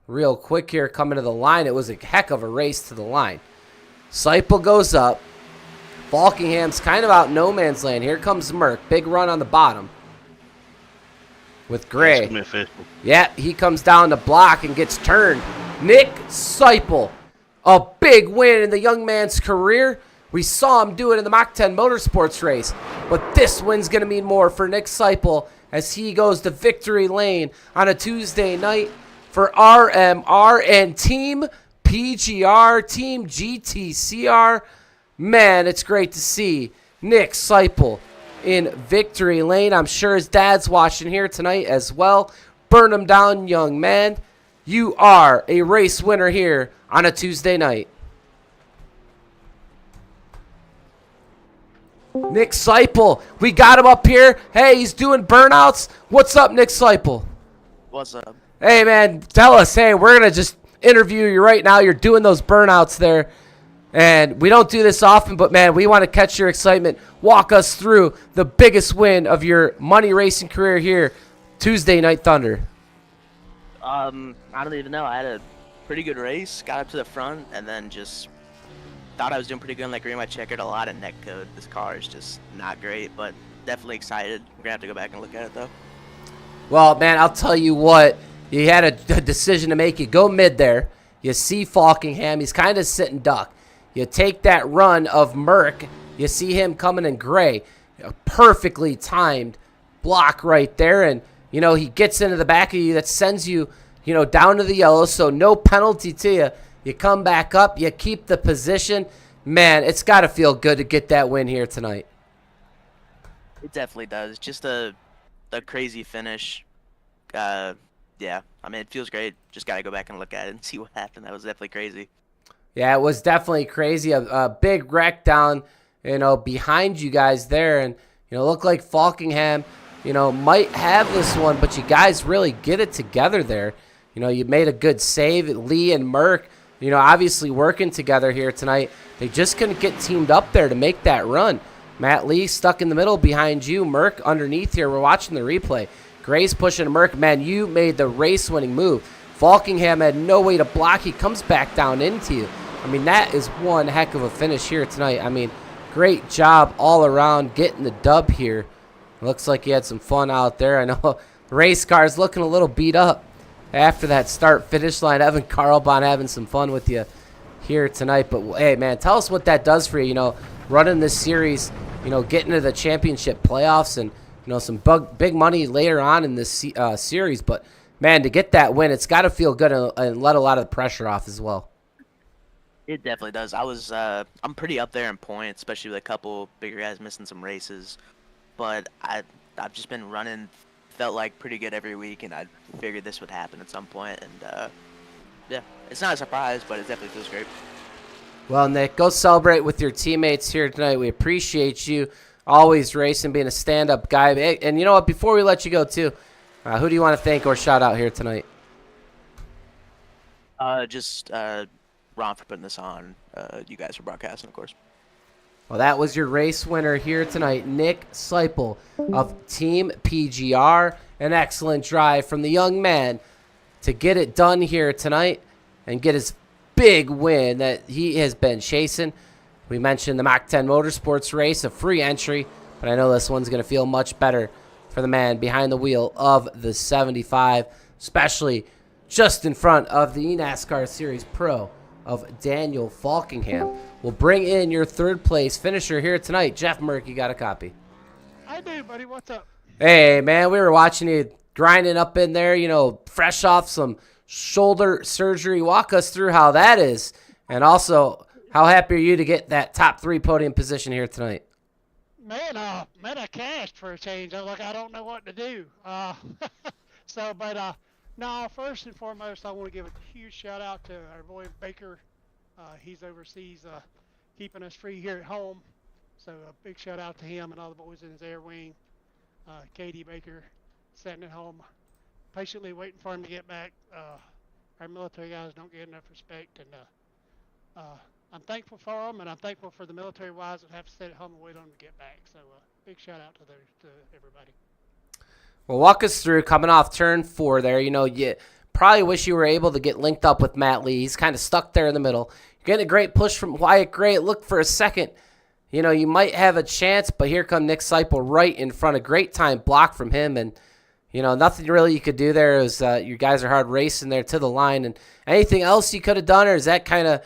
Real quick here, coming to the line. It was a heck of a race to the line. Seipel goes up. Falkingham's kind of out no man's land. Here comes Merck. Big run on the bottom with Gray. Yeah, he comes down to block and gets turned. Nick Seipel, a big win in the young man's career. We saw him do it in the Mach 10 Motorsports race, but this win's going to mean more for Nick Seipel as he goes to victory lane on a Tuesday night for RMR and Team PGR, Team GTCR. Man, it's great to see Nick Seipel in victory lane. I'm sure his dad's watching here tonight as well. Burn him down, young man. You are a race winner here on a Tuesday night. Nick Seipel, we got him up here. Hey, he's doing burnouts. What's up, Nick Seipel? What's up? Hey, man, tell us. Hey, we're going to just interview you right now. You're doing those burnouts there. And we don't do this often, but, man, we want to catch your excitement. Walk us through the biggest win of your money racing career here, Tuesday Night Thunder. I don't even know. I had a pretty good race, got up to the front, and then just thought I was doing pretty good on that green. I checked a lot of net code. This car is just not great, but definitely excited. We're going to have to go back and look at it, though. Well, man, I'll tell you what. You had a decision to make. You go mid there. You see Falkingham. He's kind of sitting duck. You take that run of Merck. You see him coming in gray. A perfectly timed block right there. And, you know, he gets into the back of you. That sends you, you know, down to the yellow. So no penalty to you. You come back up. You keep the position. Man, it's got to feel good to get that win here tonight. It definitely does. Just a crazy finish. Yeah, I mean, it feels great. Just got to go back and look at it and see what happened. That was definitely crazy. Yeah, it was definitely crazy. A big wreck down, you know, behind you guys there. And, you know, looked like Falkingham, you know, might have this one, but you guys really get it together there. You know, you made a good save. Lee and Merck, you know, obviously working together here tonight. They just couldn't get teamed up there to make that run. Matt Lee stuck in the middle behind you. Merck underneath here. We're watching the replay. Gray's pushing Merck. Man, you made the race-winning move. Falkingham had no way to block. He comes back down into you. I mean, that is one heck of a finish here tonight. I mean, great job all around getting the dub here. Looks like you had some fun out there. I know the race car's looking a little beat up after that start-finish line. Evan Carlbon having some fun with you here tonight. But, hey, man, tell us what that does for you, you know, running this series, you know, getting to the championship playoffs and, you know, some big money later on in this series. But, man, to get that win, it's got to feel good and let a lot of the pressure off as well. It definitely does. I'm pretty up there in points, especially with a couple bigger guys missing some races. But I've just been running, felt like pretty good every week, and I figured this would happen at some point. And yeah, it's not a surprise, but it definitely feels great. Well, Nick, go celebrate with your teammates here tonight. We appreciate you always racing, being a stand-up guy. And you know what? Before we let you go, too, who do you want to thank or shout out here tonight? Just Ron for putting this on. You guys for broadcasting, of course. Well, that was your race winner here tonight, Nick Seipel of Team PGR. An excellent drive from the young man to get it done here tonight and get his big win that he has been chasing. We mentioned the Mach 10 Motorsports race, a free entry, but I know this one's going to feel much better for the man behind the wheel of the 75, especially just in front of the eNASCAR Series Pro of Daniel Falkingham. We'll bring in your third place finisher here tonight. Jeff Merck, you got a copy. I do, buddy. What's up? Hey, man, we were watching you grinding up in there, fresh off some shoulder surgery. Walk us through how that is. And also, how happy are you to get that top 3 podium position here tonight? Man, I cashed for a change. I was like, I don't know what to do. No, first and foremost, I want to give a huge shout out to our boy Baker. He's overseas keeping us free here at home. So a big shout out to him and all the boys in his air wing. Katie Baker sitting at home, patiently waiting for him to get back. Our military guys don't get enough respect, and I'm thankful for them, and I'm thankful for the military wives that have to sit at home and wait on them to get back. So big shout out to everybody. Well, walk us through coming off turn 4 there. You probably wish you were able to get linked up with Matt Lee. He's kind of stuck there in the middle. You're getting a great push from Wyatt Gray. It looked for a second. You might have a chance, but here come Nick Seipel right in front. A great time block from him, and, nothing really you could do there. It was, you guys are hard racing there to the line. And anything else you could have done, or is that kind of,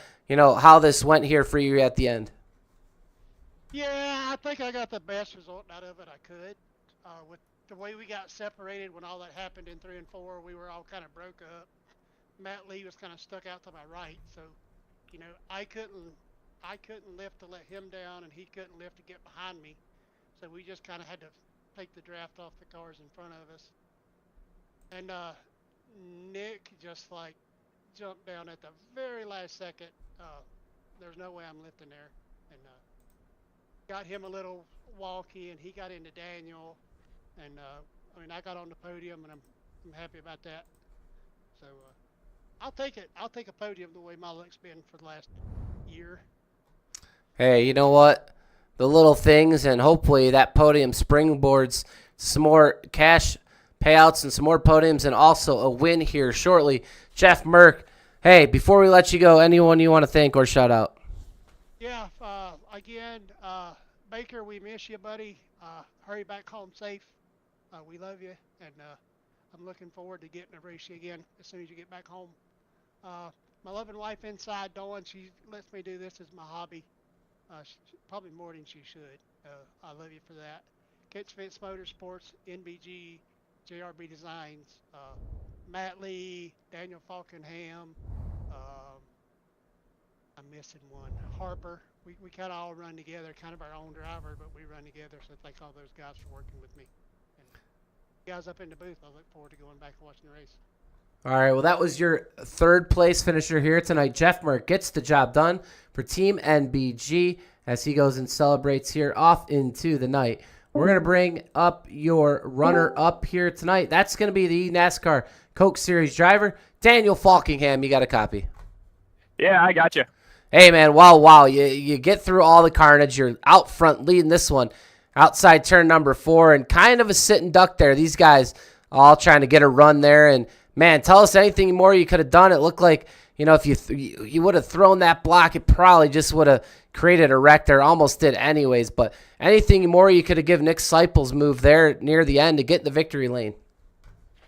how this went here for you at the end? Yeah, I think I got the best result out of it I could. With the way we got separated when all that happened in 3 and 4, we were all kind of broke up. Matt Lee was kind of stuck out to my right, so I couldn't lift to let him down, and he couldn't lift to get behind me. So we just kind of had to take the draft off the cars in front of us. And Nick just jumped down at the very last second. There's no way I'm lifting there, and got him a little walkie, and he got into Daniel. And I got on the podium, and I'm happy about that. So I'll take it. I'll take a podium the way my luck's been for the last year. Hey, you know what? The little things, and hopefully that podium springboards some more cash payouts and some more podiums, and also a win here shortly. Jeff Merck, hey, before we let you go, anyone you want to thank or shout out? Yeah, again, Baker, we miss you, buddy. Hurry back home safe. We love you, and I'm looking forward to getting to race you again as soon as you get back home. My loving wife inside, Dawn, she lets me do this as my hobby. Probably more than she should. I love you for that. Catch Vince Motorsports, NBG, JRB Designs, Matt Lee, Daniel Falkingham. I'm missing one. Harper. We kind of all run together, kind of our own driver, but we run together. So thanks all those guys for working with me. And guys up in the booth, I look forward to going back and watching the race. All right, well, that was your third place finisher here tonight. Jeff Merck gets the job done for Team NBG as he goes and celebrates here off into the night. We're going to bring up your runner-up here tonight. That's going to be the NASCAR Coke Series driver, Daniel Falkingham. You got a copy? Yeah, I got you. Hey, man, wow. You get through all the carnage. You're out front leading this one. Outside turn number 4, and kind of a sitting duck there. These guys all trying to get a run there. And, man, tell us anything more you could have done. It looked like, if you would have thrown that block, it probably just would have created a wreck there. Almost did anyways. But anything more you could have given Nick Seipel's move there near the end to get in the victory lane.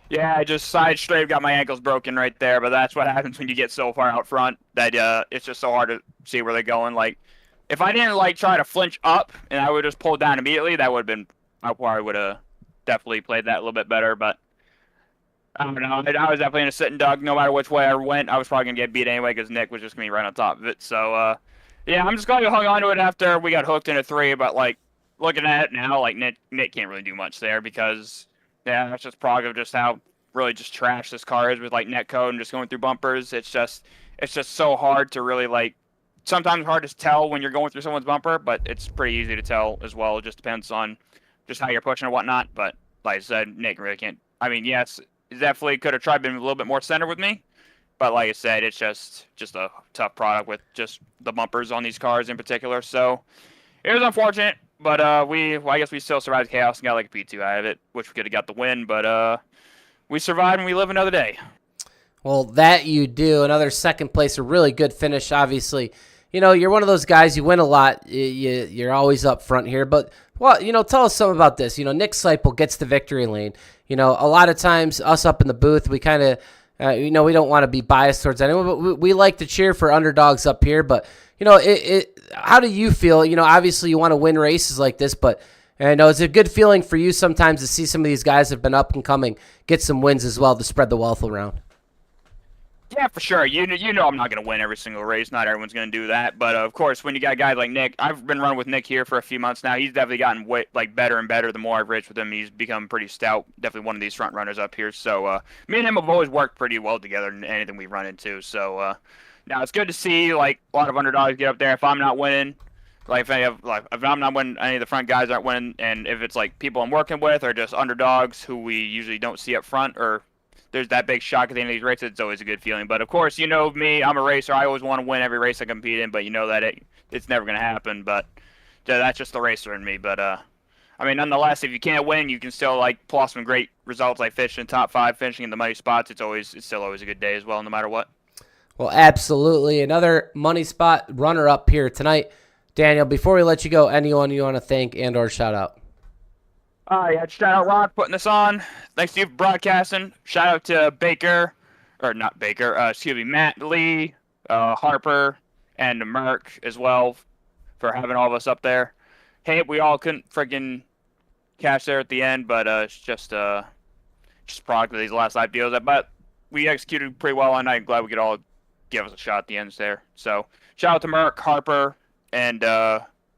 Yeah, I just side straight got my ankles broken right there, but that's what happens when you get so far out front that it's just so hard to see where they're going. Like, if I didn't try to flinch up and I would just pull down immediately, that would have been, I probably would have definitely played that a little bit better. But I don't know. I was definitely in a sitting duck. No matter which way I went, I was probably gonna get beat anyway because Nick was just gonna be right on top of it. So yeah, I'm just glad we hung on to it after we got hooked into 3. But looking at it now, Nick can't really do much there because. Yeah, that's just product of just how really just trash this car is with like netcode and just going through bumpers. It's just so hard to really like. Sometimes hard to tell when you're going through someone's bumper, but it's pretty easy to tell as well. It just depends on just how you're pushing or whatnot. But like I said, Nick really can't. I mean, yes, he definitely could have tried being a little bit more center with me. But like I said, it's just a tough product with just the bumpers on these cars in particular. So it was unfortunate, but I guess we still survived chaos and got like a P2 out of it, which we could have got the win. But we survived and we live another day. Well, that you do. Another second place, a really good finish, obviously. You know, you're one of those guys, you win a lot. You're always up front here. But, well, you know, tell us something about this. You know, Nick Seipel gets the victory lane. You know, a lot of times us up in the booth, we kind of, we don't want to be biased towards anyone, but we like to cheer for underdogs up here. But, you know, how do you feel? You know, obviously you want to win races like this, but I know it's a good feeling for you sometimes to see some of these guys that have been up and coming get some wins as well to spread the wealth around. Yeah, for sure. You know I'm not going to win every single race. Not everyone's going to do that. But, of course, when you got guys like Nick, I've been running with Nick here for a few months now. He's definitely gotten better and better the more I've raced with him. He's become pretty stout, definitely one of these front runners up here. So me and him have always worked pretty well together in anything we've run into. So now it's good to see like a lot of underdogs get up there. If I'm not winning, if I'm not winning, any of the front guys aren't winning, and if it's like people I'm working with or just underdogs who we usually don't see up front or there's that big shock at the end of these races, it's always a good feeling. But, of course, you know me, I'm a racer. I always want to win every race I compete in, but you know that it's never going to happen. But that's just the racer in me. But, I mean, nonetheless, if you can't win, you can still, like, pull off some great results like finishing in top 5, finishing in the money spots. It's still always a good day as well, no matter what. Well, absolutely. Another money spot runner-up here tonight. Daniel, before we let you go, anyone you want to thank and or shout out? Yeah, shout out Rock putting this on. Thanks to you for broadcasting. Shout out to Matt Lee, Harper, and Merck as well for having all of us up there. Hey, we all couldn't freaking cash there at the end, but it's just a product of these last live deals. But we executed pretty well on night. I'm glad we could all give us a shot at the ends there. So shout out to Merck, Harper, and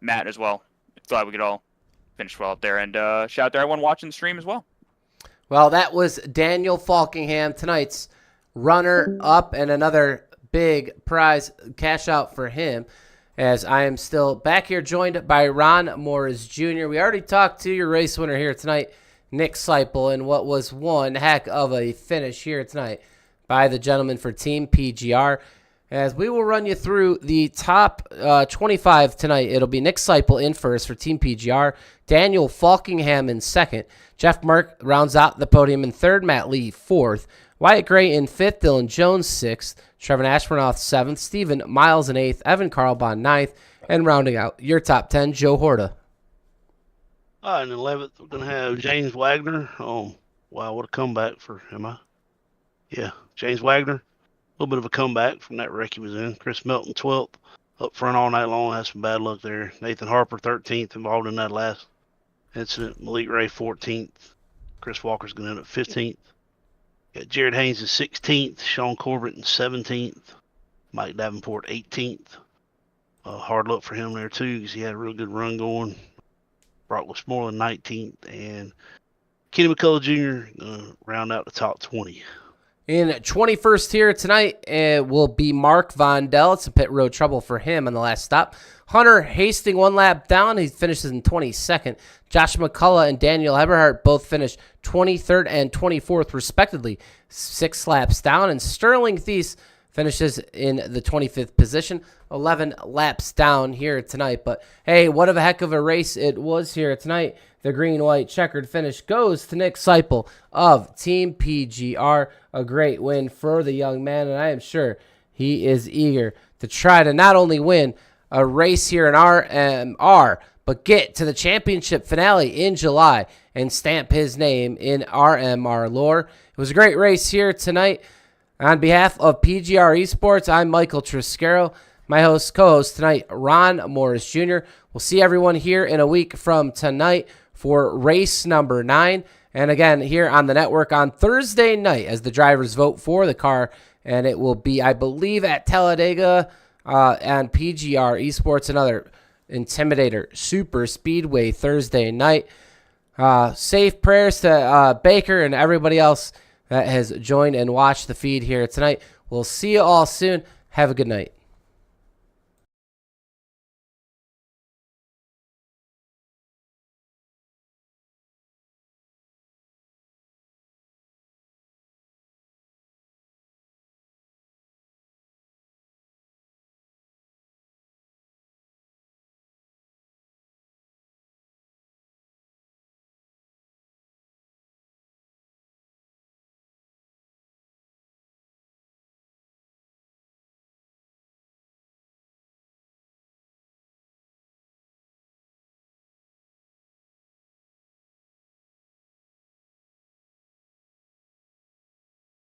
Matt as well. Glad we could all finish well up there. And shout out to everyone watching the stream as well. Well, that was Daniel Falkingham, tonight's runner-up, and another big prize cash out for him, as I am still back here joined by Ron Morris Jr. We already talked to your race winner here tonight, Nick Seipel, in what was one heck of a finish here tonight by the gentleman for Team PGR. As we will run you through the top 25 tonight, it'll be Nick Seipel in first for Team PGR, Daniel Falkingham in second, Jeff Merck rounds out the podium in third, Matt Lee fourth, Wyatt Gray in fifth, Dylan Jones sixth, Trevor Ashburnoff seventh, Stephen Miles in eighth, Evan Carlbon ninth, and rounding out your top 10, Joe Horta. In 11th, we're going to have James Wagner. Oh, wow, what a comeback for him. Yeah, James Wagner. A little bit of a comeback from that wreck he was in. Chris Melton, 12th, up front all night long. Had some bad luck there. Nathan Harper, 13th, involved in that last incident. Malik Ray, 14th. Chris Walker's going to end up 15th. Got Jared Haynes in 16th. Sean Corbett in 17th. Mike Davenport, 18th. Hard luck for him there, too, because he had a real good run going. Brock Westmoreland, 19th. And Kenny McCullough Jr. Round out the top 20. In 21st here tonight, it will be Mark Vondell. It's a pit road trouble for him on the last stop. Hunter Hastings one lap down. He finishes in 22nd. Josh McCullough and Daniel Eberhardt both finished 23rd and 24th, respectively, 6 laps down. And Sterling Thies finishes in the 25th position, 11 laps down here tonight. But, hey, what a heck of a race it was here tonight. The green-white checkered finish goes to Nick Seipel of Team PGR. A great win for the young man, and I am sure he is eager to try to not only win a race here in RMR, but get to the championship finale in July and stamp his name in RMR lore. It was a great race here tonight. On behalf of PGR eSports, I'm Michael Triscaro. My co-host tonight, Ron Morris Jr. We'll see everyone here in a week from tonight for race number 9. And again, here on the network on Thursday night as the drivers vote for the car. And it will be, I believe, at Talladega and PGR eSports, another Intimidator Superspeedway Thursday night. Safe prayers to Baker and everybody else that has joined and watched the feed here tonight. We'll see you all soon. Have a good night.